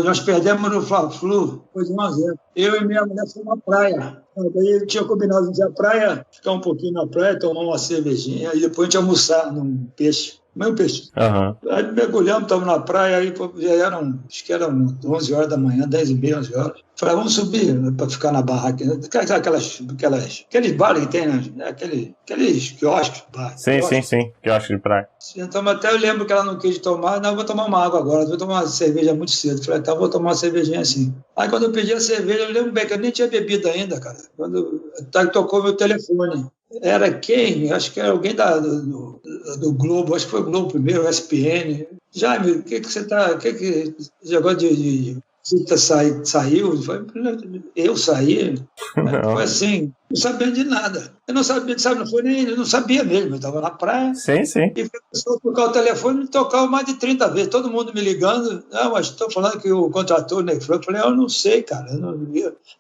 nós perdemos no Fla-Flu, foi de 1-0. Eu e minha mulher fomos à praia. Daí eu tinha combinado de ir à praia, ficar um pouquinho na praia, tomar uma cervejinha, e depois a gente almoçar num peixe. Meu peixe. Aham. Aí mergulhamos, estamos na praia, aí já eram, acho que eram 11 horas da manhã, 10h30, 11 horas. Falei, vamos subir para ficar na barraca. Aqueles bares que tem, né? Aqueles quiosques. Sim. Quiosque de praia. Então, até eu lembro que ela não quis tomar, não, eu vou tomar uma água agora, vou tomar uma cerveja muito cedo. Falei, então vou tomar uma cervejinha assim. Aí quando eu pedi a cerveja, eu lembro bem que eu nem tinha bebido ainda, cara. Quando tocou meu telefone. Era quem? Acho que era alguém do Globo, acho que foi o Globo primeiro, o SPN. Jaime, o que você está. Esse negócio de você saiu? Eu saí? Foi assim, não sabia de nada. Eu não sabia, sabe, eu não sabia mesmo, eu estava na praia. Sim. E começou a tocar o telefone, me tocava mais de 30 vezes, todo mundo me ligando. Não, mas estou falando que o contratou o Ney Franco. Eu falei, eu não sei, cara.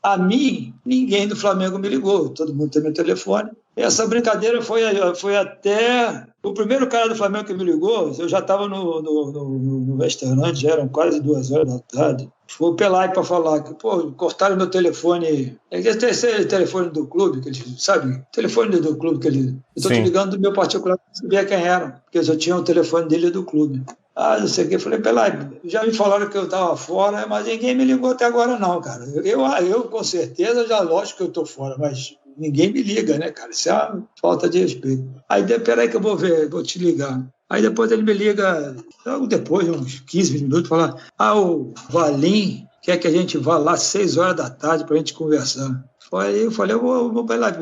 A mim, ninguém do Flamengo me ligou, todo mundo tem meu telefone. Essa brincadeira foi até... O primeiro cara do Flamengo que me ligou, eu já estava no restaurante, já eram quase 2 horas da tarde. Foi o Pelai para falar que, cortaram meu telefone. Esse telefone do clube, que eles, sabe? Telefone do clube que ele. Eu estou te ligando do meu particular, não sabia quem era, porque eu já tinha o telefone dele do clube. Não sei o que. Eu falei, Pelai, já me falaram que eu estava fora, mas ninguém me ligou até agora, não, cara. Eu com certeza, já lógico que eu estou fora, mas ninguém me liga, né, cara? Isso é uma falta de respeito. Aí, peraí que eu vou ver, vou te ligar. Aí depois ele me liga, logo depois, uns 15 minutos, fala, o Valim quer que a gente vá lá às 6 horas da tarde para a gente conversar. Aí eu falei, eu vou para lá,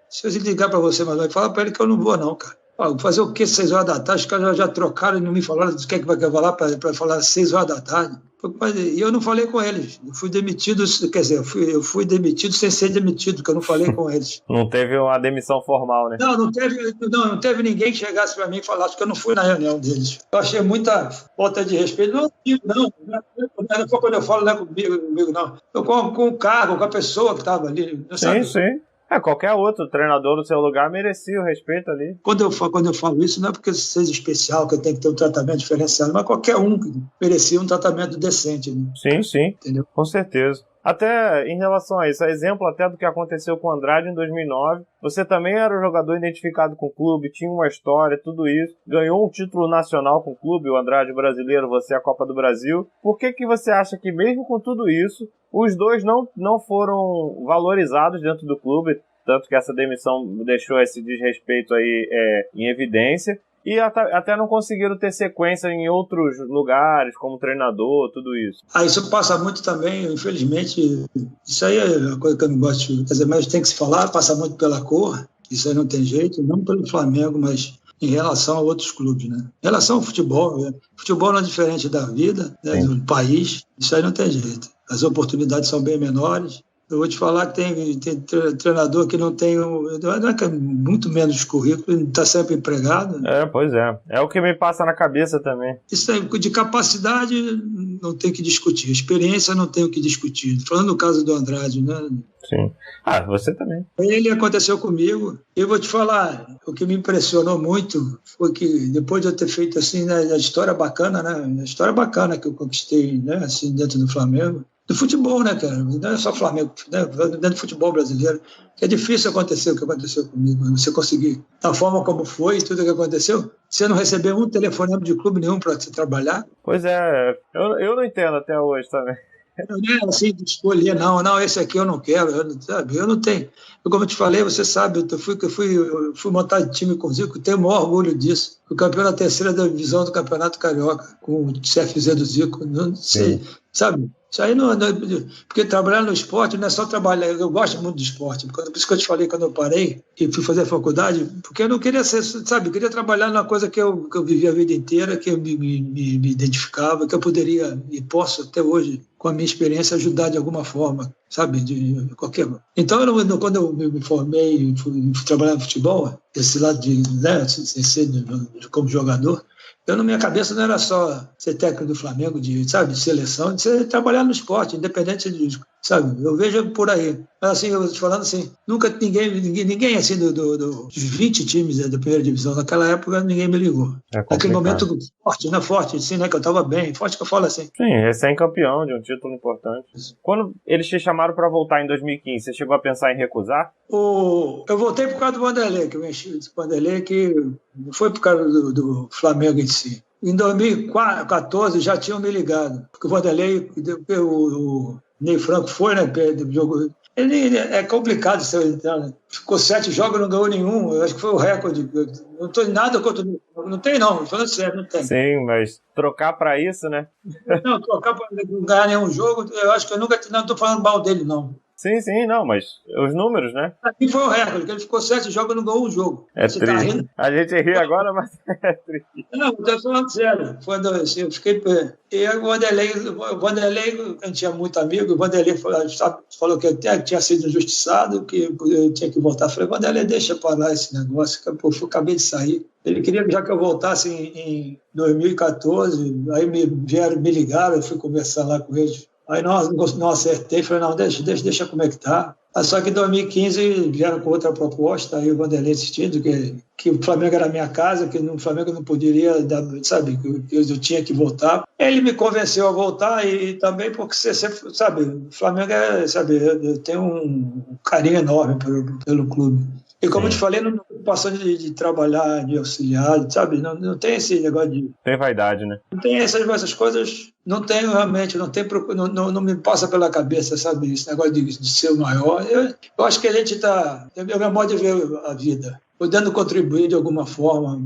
se eu ligar para você, mas vai falar para ele que eu não vou não, cara. Vou fazer o quê 6 horas da tarde? Os caras já trocaram e não me falaram do que é que vai falar para falar às 6 horas da tarde. E eu não falei com eles. Eu fui demitido, quer dizer, eu fui demitido sem ser demitido, porque eu não falei com eles. Não teve uma demissão formal, né? Não teve ninguém que chegasse para mim e falasse que eu não fui na reunião deles. Eu achei muita falta de respeito. Não foi quando eu falo, não é comigo, não. Eu com o cargo, com a pessoa que estava ali. Sim. Qualquer outro treinador no seu lugar merecia o respeito ali. Quando eu falo isso, não é porque seja especial, que eu tenho que ter um tratamento diferenciado, mas qualquer um merecia um tratamento decente. Né? Sim. Entendeu? Com certeza. Até em relação a isso, exemplo até do que aconteceu com o Andrade em 2009, você também era um jogador identificado com o clube, tinha uma história, tudo isso, ganhou um título nacional com o clube, o Andrade brasileiro, você a Copa do Brasil. Por que você acha que mesmo com tudo isso, os dois não foram valorizados dentro do clube, tanto que essa demissão deixou esse desrespeito aí em evidência, e até não conseguiram ter sequência em outros lugares, como treinador, tudo isso? Isso passa muito também, infelizmente, isso aí é uma coisa que eu não gosto, quer dizer, mas tem que se falar, passa muito pela cor, isso aí não tem jeito, não pelo Flamengo, mas em relação a outros clubes, né? Em relação ao futebol, futebol não é diferente da vida, né, do país, isso aí não tem jeito. As oportunidades são bem menores. Eu vou te falar que tem treinador que não tem, muito menos currículo, está sempre empregado. Pois é. É o que me passa na cabeça também. Isso aí, de capacidade não tem que discutir, experiência não tem o que discutir. Falando no caso do Andrade, né? Sim. Você também. Ele aconteceu comigo. Eu vou te falar, o que me impressionou muito foi que depois de eu ter feito assim, né, a história bacana, né? A história bacana que eu conquistei, né, assim, dentro do Flamengo. Do futebol, né, cara? Não é só Flamengo, né? Dentro do futebol brasileiro. É difícil acontecer o que aconteceu comigo. Você conseguir, da forma como foi, tudo o que aconteceu, você não receber um telefonema de clube nenhum para você trabalhar. Pois é, eu não entendo até hoje também. Não é assim de escolher, não, esse aqui eu não quero, eu não tenho. Como eu te falei, você sabe, eu fui montar time com o Zico, tenho o maior orgulho disso. O campeão da 3ª divisão do Campeonato Carioca, com o CFZ do Zico, não sei, sabe? Isso aí não, porque trabalhar no esporte não é só trabalhar, eu gosto muito de esporte, por isso que eu te falei quando eu parei e fui fazer a faculdade, porque eu não queria ser, sabe, eu queria trabalhar numa coisa que eu vivi a vida inteira, que eu me identificava, que eu poderia e posso até hoje, com a minha experiência, ajudar de alguma forma, sabe, de qualquer. Então, quando eu me formei e fui trabalhar no futebol, esse lado de, né, como jogador, Eu, na minha cabeça, não era só ser técnico do Flamengo, de seleção, de ser, trabalhar no esporte, independente de, sabe? Eu vejo por aí. Mas, assim, eu te falando assim, nunca ninguém assim, dos 20 times da primeira divisão, naquela época, ninguém me ligou. Naquele momento forte, né? Forte, assim, né? Que eu estava bem, forte que eu falo assim. Sim, recém-campeão de um título importante. Quando eles te chamaram para voltar em 2015, você chegou a pensar em recusar? Eu voltei por causa do Vanderlei, que eu enchi do Vanderlei, que não foi por causa do Flamengo em si. Em 2014 já tinham me ligado, porque o Vanderlei, o Ney Franco foi, né? Jogou. Ele é complicado se eu entrar, né? Ficou 7 jogos e não ganhou nenhum. Eu acho que foi o recorde. Não estou em nada contra. Não tem, não. Falando sério, não tem. Sim, mas trocar para isso, né? Não, trocar para não ganhar nenhum jogo, eu acho que eu nunca. Não estou falando mal dele, não. Sim, não, mas os números, né? Aqui foi o recorde, que ele ficou 7 jogos e não ganhou um jogo. É Você triste. tá rindo? A gente ri agora, mas é triste. Não, estou falando sério. Assim, eu fiquei. E o Vanderlei, a gente tinha muito amigo, o Vanderlei falou que eu tinha sido injustiçado, que eu tinha que voltar. Eu falei, Vanderlei, deixa para lá esse negócio, que eu acabei de sair. Ele queria já que eu voltasse em 2014, aí me ligaram, eu fui conversar lá com eles. Aí não acertei, falei, não, deixa como é que tá. Só que em 2015 vieram com outra proposta, aí o Vanderlei insistindo que o Flamengo era a minha casa, que o Flamengo não poderia, sabe, que eu tinha que voltar. Ele me convenceu a voltar e também porque, você sabe, o Flamengo eu tenho um carinho enorme pelo clube. E como eu te falei, não estou passando de trabalhar, de auxiliar, sabe? Não tem esse negócio de... Tem vaidade, né? Não tem essas coisas, não tenho realmente, não me passa pela cabeça, sabe? Esse negócio de ser o maior. Eu acho que a gente está... É o meu modo de ver a vida. Podendo contribuir de alguma forma,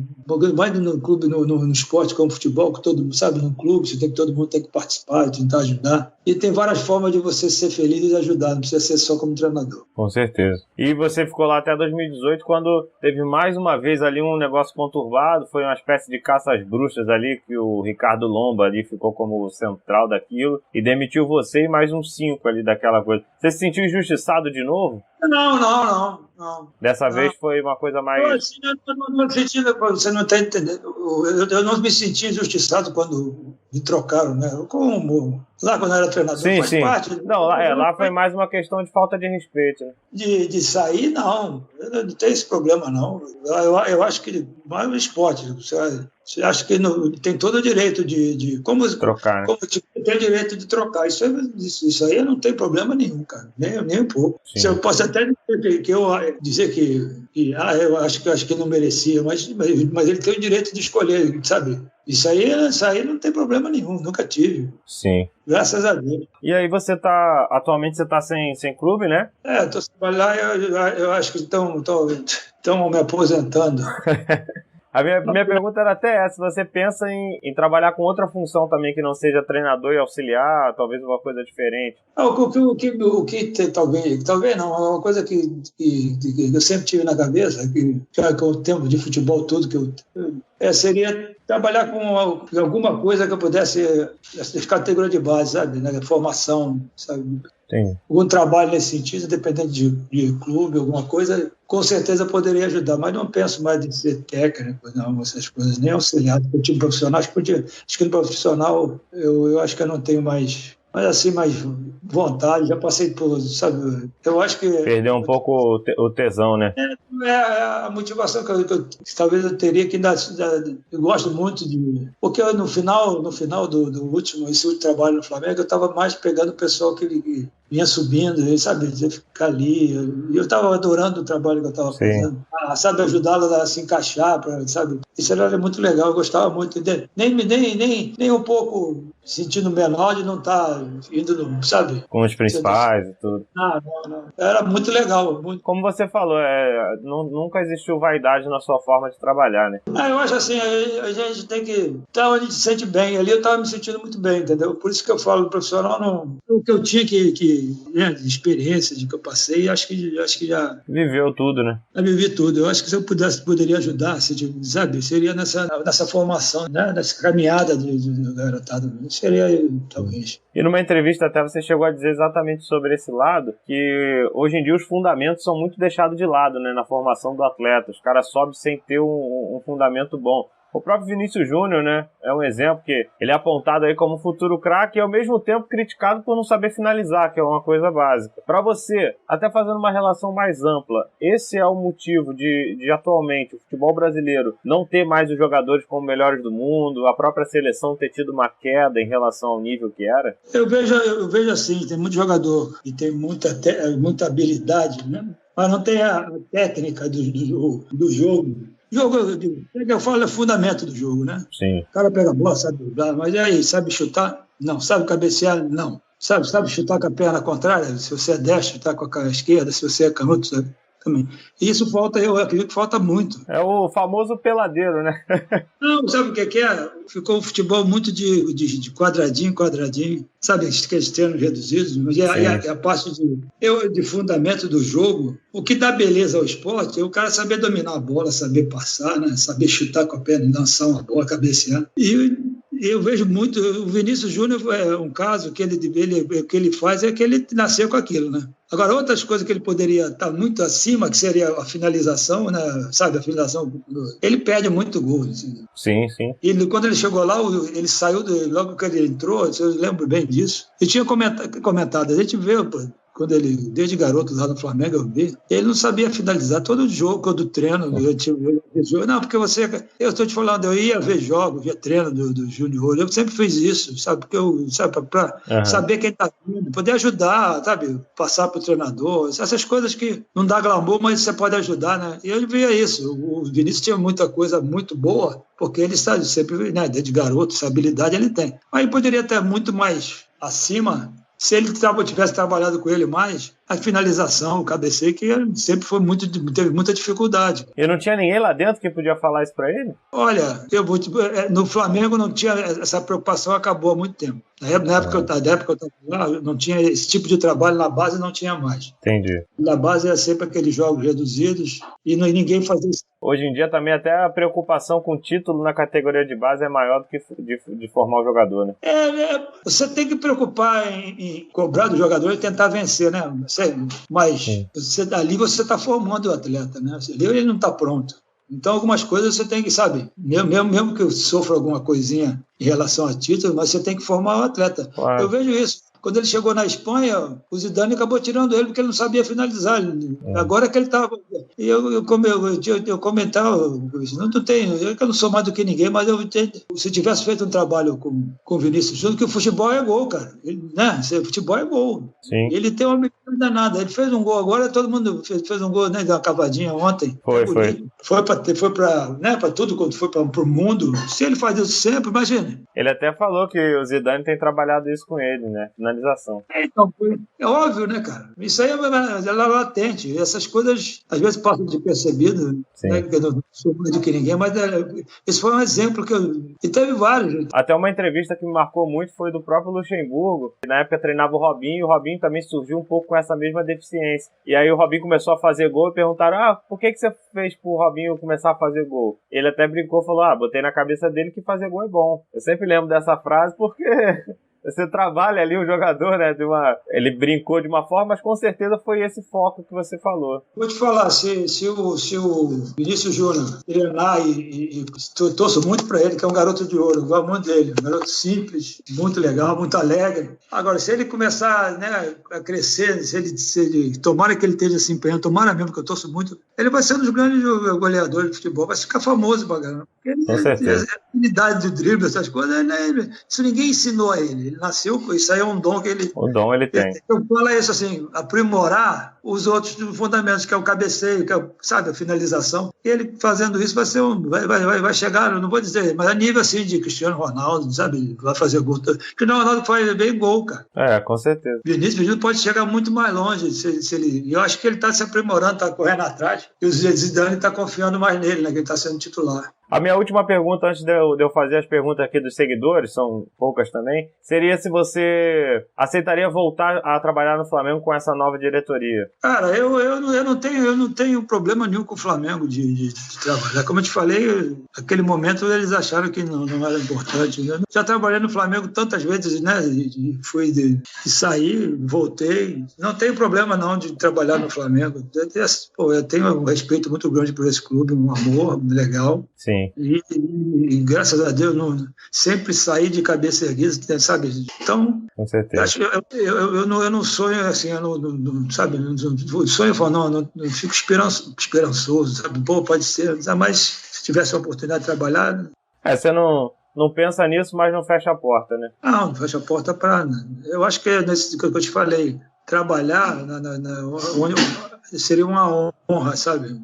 mais no clube, no esporte como futebol, que todo mundo sabe, no clube, todo mundo tem que participar, tentar ajudar. E tem várias formas de você ser feliz e ajudar, não precisa ser só como treinador. Com certeza. E você ficou lá até 2018, quando teve mais uma vez ali um negócio conturbado, foi uma espécie de caça às bruxas ali, que o Ricardo Lomba ali ficou como central daquilo, e demitiu você e mais uns 5 ali daquela coisa. Você se sentiu injustiçado de novo? Não. Dessa vez foi uma coisa mais... Você não está entendendo. Eu não me senti injustiçado quando me trocaram, né? Lá quando eu era treinador, faz parte. Não, lá foi mais uma questão de falta de respeito, né? De sair, não. Eu não tenho esse problema, não. Eu acho que mais no esporte. Você acha que tem todo o direito de como trocar, né? Como tem o direito de trocar. Isso aí não tem problema nenhum, cara. Nem um pouco. Eu posso até dizer que eu acho que não merecia, mas ele tem o direito de escolher, sabe? Isso aí não tem problema nenhum, nunca tive. Sim. Graças a Deus. E aí atualmente você tá sem clube, né? Tô lá, eu acho que estão me aposentando. A minha pergunta era até essa, você pensa em trabalhar com outra função também que não seja treinador e auxiliar, talvez uma coisa diferente? O que talvez não, uma coisa que eu sempre tive na cabeça, que com o tempo de futebol todo, seria trabalhar com alguma coisa que eu pudesse, as categorias de base, sabe, né? Formação, sabe? Sim. Algum trabalho nesse sentido, dependendo de clube, alguma coisa, com certeza poderia ajudar, mas não penso mais em ser técnico, não, essas coisas, nem auxiliar do time profissional. Acho que no profissional eu acho que eu não tenho mais vontade, já passei por, sabe, eu acho que... Perdeu um pouco o tesão, né? A motivação que talvez eu teria que eu gosto muito porque no final do último trabalho no Flamengo, eu estava mais pegando o pessoal que vinha subindo, sabe, ficar ali, e eu estava adorando o trabalho que eu estava fazendo, sabe, ajudá-lo a se encaixar, sabe, isso era muito legal, eu gostava muito dele, nem um pouco sentindo menor de não estar indo, sabe? Com os principais e tudo. Não. Era muito legal. Como você falou, nunca existiu vaidade na sua forma de trabalhar, né? Eu acho assim, a gente tem que estar onde a gente se sente bem. Ali eu estava me sentindo muito bem, entendeu? Por isso que eu falo, profissional, o que eu tinha né, de experiência, de que eu passei, acho que já... Viveu tudo, né? Eu vivi tudo. Eu acho que se eu poderia ajudar, sabe? Seria nessa formação, né? Nessa caminhada do garotado. Seria, talvez. E numa entrevista até você chegou a dizer exatamente sobre esse lado, que hoje em dia os fundamentos são muito deixados de lado, né, na formação do atleta. Os caras sobem sem ter um fundamento bom. O próprio Vinícius Júnior, né, é um exemplo que ele é apontado aí como futuro craque e ao mesmo tempo criticado por não saber finalizar, que é uma coisa básica. Para você, até fazendo uma relação mais ampla, esse é o motivo de atualmente o futebol brasileiro não ter mais os jogadores como melhores do mundo, a própria seleção ter tido uma queda em relação ao nível que era? Eu vejo assim, tem muito jogador que tem muita habilidade, né? Mas não tem a técnica do jogo. Eu falo é fundamento do jogo, né? Sim. O cara pega a bola, sabe driblar, mas e aí, sabe chutar? Não. Sabe cabecear? Não. Sabe chutar com a perna contrária? Se você é destro, chutar com a esquerda, se você é canhoto, sabe? Também. E isso falta, eu acredito que falta muito. É o famoso peladeiro, né? Não, sabe o que é? Ficou um futebol muito de quadradinho, sabe, aqueles treinos reduzidos, mas a parte de fundamento do jogo, o que dá beleza ao esporte é o cara saber dominar a bola, saber passar, né? Saber chutar com a perna, lançar uma bola, cabecear. E eu vejo muito, o Vinícius Júnior é um caso que o que ele faz é que ele nasceu com aquilo, né? Agora, outras coisas que ele poderia estar muito acima, que seria a finalização, né? Sabe, a finalização, ele perde muito gol. Assim. Sim, sim. E quando ele chegou lá, ele saiu, logo que ele entrou, eu lembro bem disso, e tinha comentado, a gente vê, quando ele, desde garoto lá no Flamengo, eu vi, ele não sabia finalizar todo jogo, todo treino. Não, porque eu estou te falando, eu ia ver jogos, via treino do Júnior, eu sempre fiz isso, sabe, porque para saber quem está vindo, poder ajudar, sabe, passar para o treinador, essas coisas que não dá glamour, mas você pode ajudar, né? E eu via isso, o Vinícius tinha muita coisa muito boa, porque ele sabe, sempre, né, desde garoto, essa habilidade ele tem. Mas ele poderia estar muito mais acima. Se ele tivesse trabalhado com ele mais, a finalização, o cabeceio, que sempre teve muita dificuldade. E não tinha ninguém lá dentro que podia falar isso para ele? Olha, no Flamengo não tinha essa preocupação, acabou há muito tempo. Na época que eu estava lá, não tinha esse tipo de trabalho na base, não tinha mais. Entendi. Na base era sempre aqueles jogos reduzidos e ninguém fazia isso. Hoje em dia também até a preocupação com o título na categoria de base é maior do que de formar o jogador, né? Você tem que preocupar em cobrar do jogador e tentar vencer, né? Mas ali você está formando o atleta, né? Ele não está pronto. Então, algumas coisas você tem que, sabe, mesmo que eu sofra alguma coisinha em relação a título, mas você tem que formar o atleta. Claro. Eu vejo isso. Quando ele chegou na Espanha, o Zidane acabou tirando ele porque ele não sabia finalizar. Agora que ele estava... E eu comentava, não tenho, eu não sou mais do que ninguém, mas se tivesse feito um trabalho com o Vinícius Júnior, que o futebol é gol, cara. O futebol é gol. Sim. Ele tem uma medida danada. Ele fez um gol agora, todo mundo fez um gol, né? Deu uma cavadinha ontem. Foi para tudo, quando foi para o mundo. Se ele faz isso sempre, imagina. Ele até falou que o Zidane tem trabalhado isso com ele, né? Finalização. Então, é óbvio, né, cara? Isso aí é latente. Essas coisas, às vezes, passam de percebido, né? Que eu não sou mais do que ninguém, mas esse foi um exemplo e teve vários. Até uma entrevista que me marcou muito foi do próprio Luxemburgo, que na época treinava o Robinho, e o Robinho também surgiu um pouco com essa mesma deficiência. E aí o Robinho começou a fazer gol e perguntaram, por que você fez pro Robinho começar a fazer gol? Ele até brincou e falou, botei na cabeça dele que fazer gol é bom. Eu sempre lembro dessa frase porque... Você trabalha ali o jogador, né? Ele brincou de uma forma, mas com certeza foi esse foco que você falou. Vou te falar, se o Vinícius Júnior treinar e torço muito para ele, que é um garoto de ouro, eu gosto muito dele, um garoto simples, muito legal, muito alegre. Agora, se ele começar, né, a crescer, se ele tomara que ele esteja se empenhando, tomara mesmo que eu torço muito, ele vai ser um dos grandes goleadores de futebol, vai ficar famoso pra caramba. Com certeza. A habilidade do drible, essas coisas, isso ninguém ensinou a ele. Ele nasceu, isso aí é um dom que ele... O dom ele tem. Eu falo isso assim, aprimorar os outros fundamentos, que é o cabeceio, que é, sabe, a finalização. E ele fazendo isso vai chegar, não vou dizer, mas a nível assim de Cristiano Ronaldo, sabe, vai fazer gol. Cristiano Ronaldo faz bem gol, cara. Com certeza. Vinícius pode chegar muito mais longe, se ele... Eu acho que ele está se aprimorando, está correndo atrás, e o Zidane está confiando mais nele, né, que ele está sendo titular. A minha última pergunta, antes de eu fazer as perguntas aqui dos seguidores, são poucas também, seria se você aceitaria voltar a trabalhar no Flamengo com essa nova diretoria. Cara, eu não tenho problema nenhum com o Flamengo de trabalhar. Como eu te falei, naquele momento eles acharam que não era importante. Né? Já trabalhei no Flamengo tantas vezes, né? Fui de sair, voltei. Não tenho problema não de trabalhar no Flamengo. Eu tenho um respeito muito grande por esse clube, um amor legal. Sim. E graças a Deus sempre saí de cabeça erguida, sabe? Então, com certeza. Eu não sonho assim, sabe? Sonho, não fico esperançoso, sabe? Pô, pode ser, mas se tivesse a oportunidade de trabalhar. Você não pensa nisso, mas não fecha a porta, né? Não fecha a porta para. Eu acho que é nesse que eu te falei. Trabalhar seria uma honra, sabe?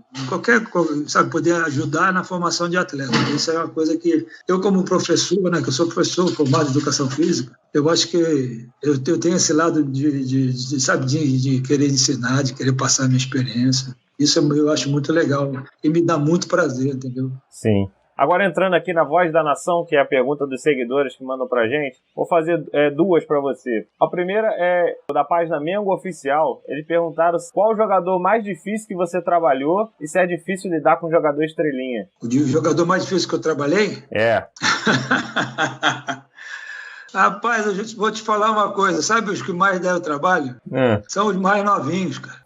Sabe, poder ajudar na formação de atletas. Isso é uma coisa que eu, como professor, né, que eu sou professor formado em educação física, eu acho que eu tenho esse lado de querer ensinar, de querer passar a minha experiência. Isso eu acho muito legal e me dá muito prazer, entendeu? Sim. Agora, entrando aqui na Voz da Nação, que é a pergunta dos seguidores que mandam pra gente, vou fazer duas para você. A primeira é da página Mengo Oficial. Eles perguntaram qual o jogador mais difícil que você trabalhou e se é difícil lidar com jogador estrelinha. O jogador mais difícil que eu trabalhei? É. Rapaz, eu vou te falar uma coisa. Sabe os que mais deram trabalho? São os mais novinhos, cara.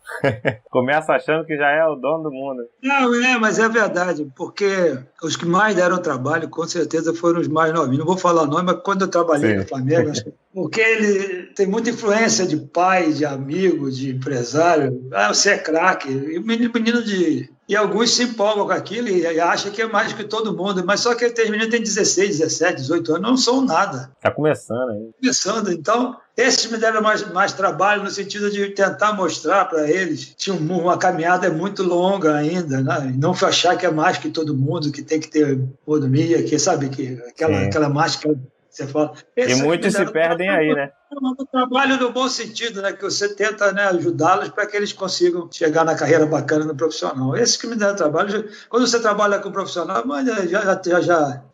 Começa achando que já é o dono do mundo. Não, mas é verdade, porque os que mais deram trabalho, com certeza, foram os mais novinhos. Não vou falar o nome, mas quando eu trabalhei no Flamengo, porque ele tem muita influência de pai, de amigo, de empresário. Você é craque. E o menino de... E alguns se empolgam com aquilo e acham que é mais que todo mundo. Mas só que os meninos têm 16, 17, 18 anos, não são nada. Tá começando ainda. Começando, então... Esses me deram mais trabalho no sentido de tentar mostrar para eles que uma caminhada é muito longa ainda, né? E não achar que é mais que todo mundo, que tem que ter mordomia, que sabe, que aquela máscara que você fala. E muitos se perdem aí, né? Um trabalho no bom sentido, né? Que você tenta, né, ajudá-los para que eles consigam chegar na carreira bacana no profissional. Esse que me dá trabalho. Quando você trabalha com profissional, mas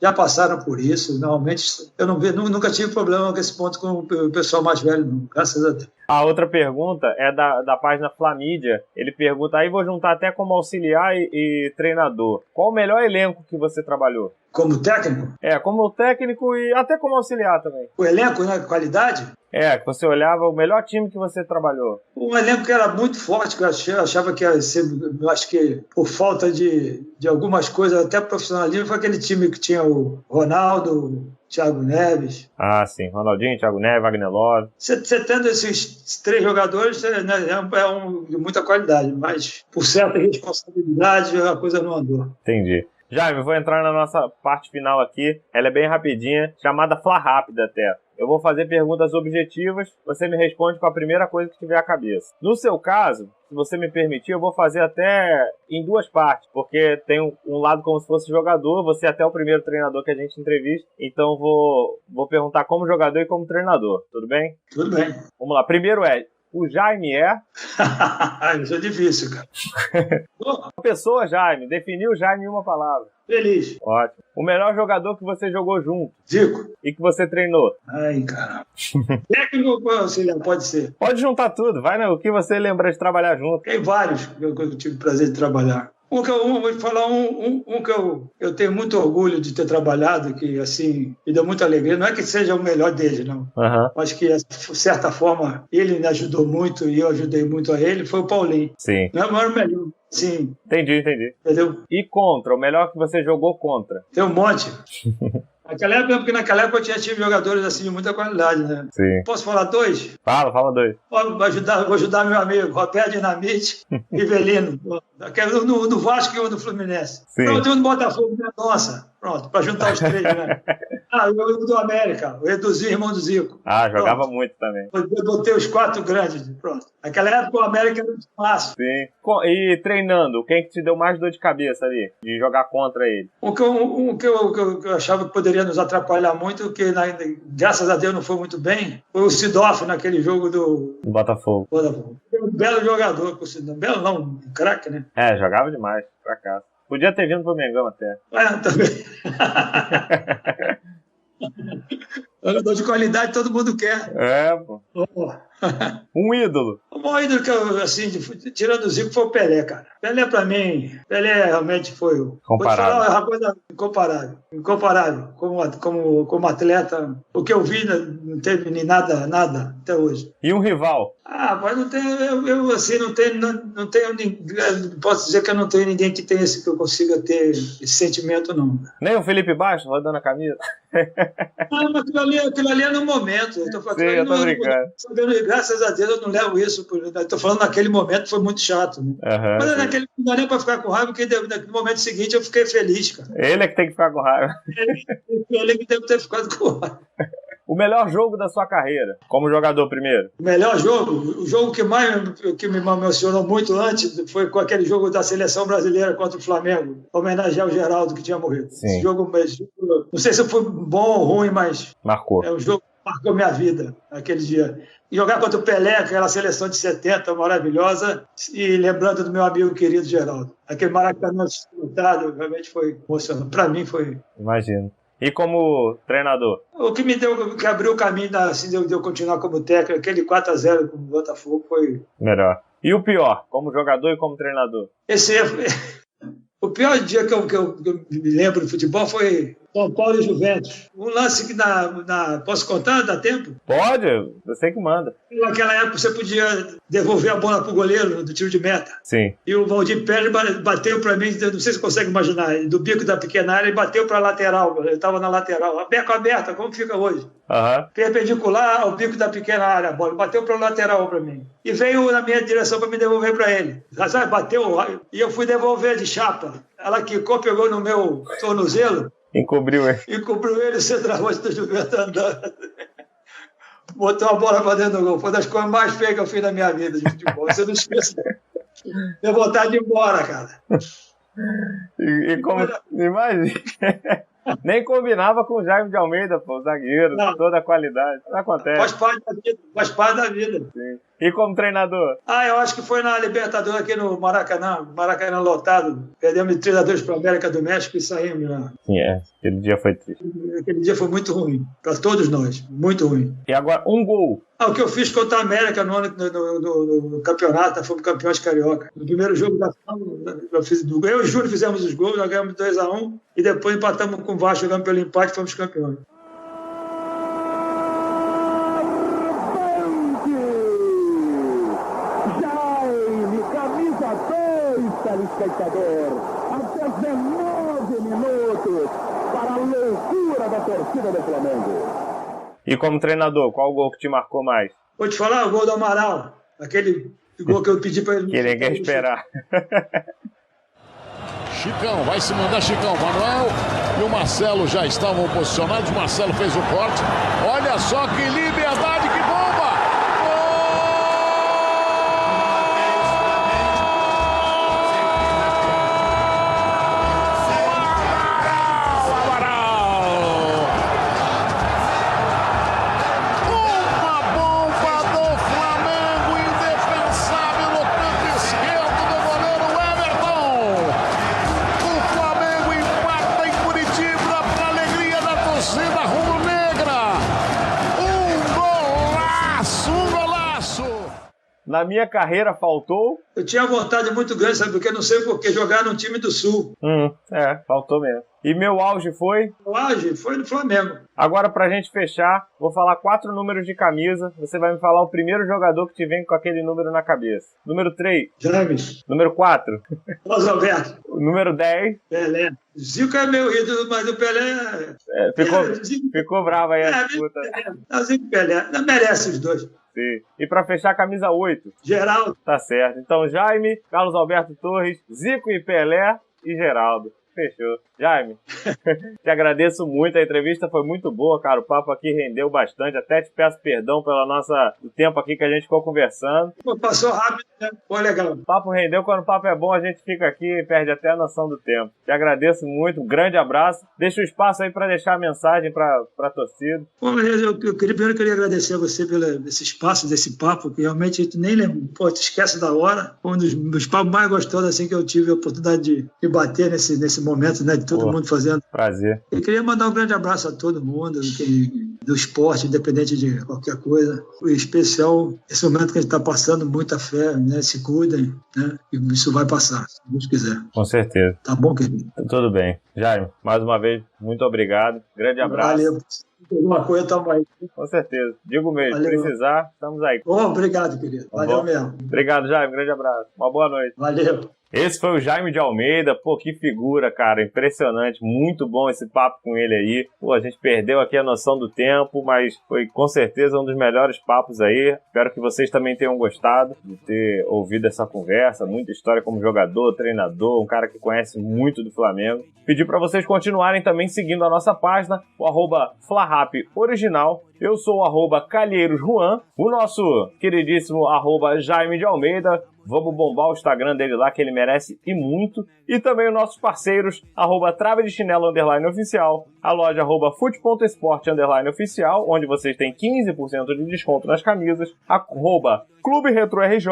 já passaram por isso. Normalmente, eu nunca tive problema com esse ponto com o pessoal mais velho, não, graças a Deus. A outra pergunta é da página Flamídia. Ele pergunta, aí vou juntar até como auxiliar e treinador. Qual o melhor elenco que você trabalhou? Como técnico? Como técnico e até como auxiliar também. O elenco, né? Qualidade? Que você olhava o melhor time que você trabalhou. Um elenco que era muito forte, que eu achava que ia ser, eu acho que por falta de algumas coisas, até profissionalismo, foi aquele time que tinha o Ronaldo, Thiago Neves. Ah, sim. Ronaldinho, Thiago Neves, Wagner Love. Você tendo esses três jogadores, né, de muita qualidade, mas por certa responsabilidade a coisa não andou. Entendi. Jaime, vou entrar na nossa parte final aqui. Ela é bem rapidinha, chamada Flá Rápida até. Eu vou fazer perguntas objetivas, você me responde com a primeira coisa que tiver à cabeça. No seu caso, se você me permitir, eu vou fazer até em duas partes, porque tem um lado como se fosse jogador, você é até o primeiro treinador que a gente entrevista, então vou perguntar como jogador e como treinador, tudo bem? Tudo bem. Vamos lá, primeiro o Jaime é... Isso é difícil, cara. Uma pessoa, Jaime, definiu o Jaime em uma palavra. Feliz. Ótimo. O melhor jogador que você jogou junto. Zico. E que você treinou. Ai, caramba. Técnico ou auxiliar? Pode ser. Pode juntar tudo. Vai, né? O que você lembra de trabalhar junto. Tem vários que eu tive o prazer de trabalhar. Vou te falar um que eu tenho muito orgulho de ter trabalhado, que assim, me deu muita alegria. Não é que seja o melhor dele, não. Acho que, de certa forma, ele me ajudou muito e eu ajudei muito a ele, foi o Paulinho. Sim. Não é o melhor. Sim. Entendi. Entendeu? E contra? O melhor que você jogou contra? Tem um monte. Porque naquela época eu tinha jogadores assim de muita qualidade, né? Sim. Posso falar dois? Fala dois. Vou ajudar meu amigo, Roberto Dinamite e Rivelino. No Vasco e no Fluminense. Sim. Pronto, tem um do Botafogo, nossa. Pronto, para juntar os três, né? O do América, o Eduzinho, irmão do Zico. Jogava muito também. Eu botei os quatro grandes, pronto. Naquela época o América era muito fácil. Sim. E treinando, quem que te deu mais dor de cabeça ali, de jogar contra ele? O que eu achava que poderia nos atrapalhar muito, que graças a Deus não foi muito bem, foi o Sidoff naquele jogo do Botafogo. Um belo jogador, belo não, um craque, né? Jogava demais, pra cá. Podia ter vindo pro Mengão até. Também. Jogador de qualidade todo mundo quer. Pô. Um ídolo. O maior ídolo que eu, assim, tirando o Zico, foi o Pelé, cara. Pelé, pra mim, Pelé realmente foi o... Comparável. Vou te falar uma coisa incomparável. Como atleta, o que eu vi não teve nem nada até hoje. E um rival? Mas não tenho, eu assim, não tenho ninguém, posso dizer que eu não tenho ninguém que tenha que eu consiga ter esse sentimento, não. Nem o Felipe Baixo rodando a camisa? Mas aquilo ali é no momento. Eu tô falando, Sim, eu tô brincando. Graças a Deus eu não levo isso. Estou falando naquele momento foi muito chato. Né? Uhum, mas naquele não dá nem para ficar com raiva, porque no momento seguinte eu fiquei feliz, cara. Ele é que tem que ficar com raiva. Ele que deve ter ficado com raiva. O melhor jogo da sua carreira, como jogador primeiro? O melhor jogo? O jogo que me emocionou muito antes foi com aquele jogo da seleção brasileira contra o Flamengo, homenagear o Geraldo que tinha morrido. Sim. Esse jogo, não sei se foi bom ou ruim, mas marcou. É um jogo que marcou minha vida naquele dia. E jogar contra o Pelé, aquela seleção de 70 maravilhosa, e lembrando do meu amigo querido Geraldo. Aquele Maracanã disputado, realmente foi emocionante. Para mim foi. Imagino. E como treinador? O que que abriu o caminho de eu continuar como técnico, aquele 4-0 com o Botafogo foi... Melhor. E o pior, como jogador e como treinador? O pior dia que eu me lembro do futebol foi São Paulo e Juventus. Um lance que posso contar? Dá tempo? Pode, eu sei que manda. Naquela época você podia devolver a bola para o goleiro do tiro de meta. Sim. E o Valdir Pérez bateu para mim, não sei se você consegue imaginar, do bico da pequena área, ele bateu para a lateral. Eu estava na lateral. A beca aberta, como fica hoje? Uhum. Perpendicular ao bico da pequena área, a bola. Bateu para a lateral para mim. E veio na minha direção para me devolver para ele. Sabe, bateu e eu fui devolver de chapa. Ela quicou, pegou no meu tornozelo. Encobriu ele. Encobriu ele, centroavante do Juventus andando. Botou a bola para dentro do gol. Foi das coisas mais feias que eu fiz na minha vida de futebol. Você não esqueça. Deu vontade de ir embora, cara. E como... Imagina. Nem combinava com o Jaime de Almeida, pô, zagueiro, toda a qualidade. Não acontece. Faz parte da vida. Sim. E como treinador? Eu acho que foi na Libertadores aqui no Maracanã lotado. Perdemos 3-2 para a América do México e saímos lá. Sim, aquele dia foi triste. Aquele dia foi muito ruim, para todos nós, muito ruim. E agora, um gol. O que eu fiz contra a América no campeonato, fomos campeões carioca. No primeiro jogo da final, eu e o Júlio fizemos os gols, nós ganhamos 2-1 e depois empatamos com o Vasco, jogamos pelo empate e fomos campeões. Telespectador, até 19 minutos para a loucura da torcida do Flamengo. E como treinador, qual gol que te marcou mais? Vou te falar, o gol do Amaral, aquele gol que eu pedi para ele. Que ninguém esperar. Chicão, vai se mandar Chicão. Manuel e o Marcelo já estavam posicionados. Marcelo fez o corte. Olha só que liberdade, que bomba! Na minha carreira faltou... Eu tinha vontade muito grande, sabe? Porque não sei porquê, jogar no time do Sul. Faltou mesmo. E meu auge foi? O auge foi no Flamengo. Agora, pra gente fechar, vou falar 4 números de camisa. Você vai me falar o primeiro jogador que te vem com aquele número na cabeça. Número 3. James. Número 4. Carlos Alberto. Número 10. Pelé. Zico é meu ídolo, mas o Pelé... Ficou bravo aí a disputa. Zico e Pelé. Não merece os dois. Sim. E pra fechar, camisa 8. Geraldo. Tá certo. Então, Jaime, Carlos Alberto Torres, Zico e Pelé e Geraldo. Fechou. Jaime, te agradeço muito, a entrevista foi muito boa, cara, o papo aqui rendeu bastante, até te peço perdão pelo tempo aqui que a gente ficou conversando. Passou rápido, né? Foi legal. O papo rendeu, quando o papo é bom a gente fica aqui e perde até a noção do tempo. Te agradeço muito, um grande abraço, deixa o espaço aí para deixar a mensagem para a torcida. Primeiro eu queria agradecer a você pelo esse espaço, desse papo, que realmente a gente nem lembra, te esquece da hora, um dos papos mais gostosos assim, que eu tive a oportunidade de bater nesse momento, né, de todo mundo fazendo. Prazer. Eu queria mandar um grande abraço a todo mundo, do esporte, independente de qualquer coisa. O especial, esse momento que a gente está passando, muita fé, né? Se cuidem, né? E isso vai passar, se Deus quiser. Com certeza. Tá bom, querido? Tudo bem. Jaime, mais uma vez, muito obrigado. Grande abraço. Valeu. Alguma coisa, estamos aí. Com certeza. Digo mesmo, Valeu. Precisar, estamos aí. Obrigado, querido. Valeu mesmo. Obrigado, Jaime. Grande abraço. Uma boa noite. Valeu. Esse foi o Jaime de Almeida. Pô, que figura, cara. Impressionante. Muito bom esse papo com ele aí. Pô, a gente perdeu aqui a noção do tempo, mas foi com certeza um dos melhores papos aí. Espero que vocês também tenham gostado de ter ouvido essa conversa. Muita história como jogador, treinador, um cara que conhece muito do Flamengo. Pedir para vocês continuarem também seguindo a nossa página, o @FlaRapOriginal. Eu sou o @CalheirosJuan, o nosso queridíssimo @Jaime de Almeida. Vamos bombar o Instagram dele lá, que ele merece e muito. E também os nossos parceiros, @TraveDeChinelo_oficial, a loja @fute.esport_oficial, onde vocês têm 15% de desconto nas camisas, @ClubeRetroRJ,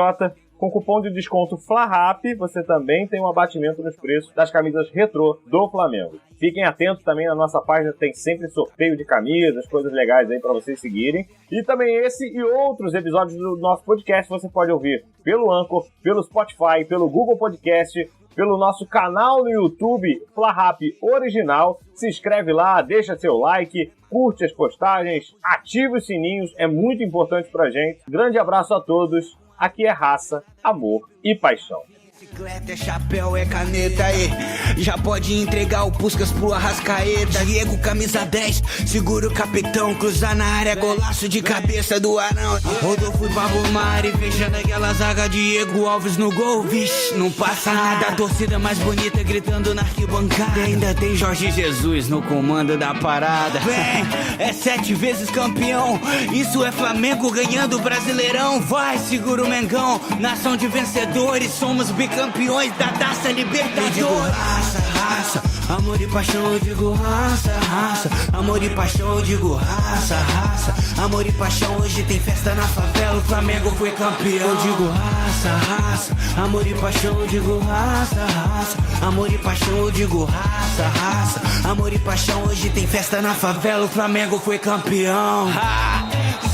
com cupom de desconto FlaRap, você também tem um abatimento nos preços das camisas retrô do Flamengo. Fiquem atentos também na nossa página, tem sempre sorteio de camisas, coisas legais aí para vocês seguirem. E também esse e outros episódios do nosso podcast você pode ouvir pelo Anchor, pelo Spotify, pelo Google Podcast, pelo nosso canal no YouTube, FlaRap Original. Se inscreve lá, deixa seu like, curte as postagens, ativa os sininhos, é muito importante pra gente. Grande abraço a todos. Aqui é raça, amor e paixão. Bicicleta, é chapéu, é caneta, aí. Já pode entregar o Puskas pro Arrascaeta. Diego, camisa 10, segura o capitão. Cruzar na área, golaço de cabeça do Arão. Rodolfo e Pablo Mari, fechando aquela zaga. Diego Alves no gol, vixe, não passa nada. A torcida mais bonita gritando na arquibancada. Ainda tem Jorge Jesus no comando da parada. Vem, é 7 vezes campeão. Isso é Flamengo ganhando o Brasileirão. Vai, segura o Mengão. Nação de vencedores, somos bicampeões da Taça Libertadores. Eu digo raça, raça, amor e paixão. Eu digo raça, raça, amor e paixão. Eu digo raça, raça, amor e paixão. Hoje tem festa na favela, o Flamengo foi campeão. Eu digo raça, raça, amor e paixão. Eu digo raça, raça, amor e paixão. Eu digo raça, raça, amor e paixão. Hoje tem festa na favela, o Flamengo foi campeão.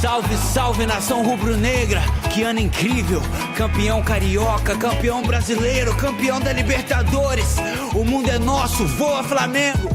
Salve, salve, nação rubro-negra. Que ano incrível. Campeão carioca, campeão brasileiro, campeão da Libertadores. O mundo é nosso, voa Flamengo.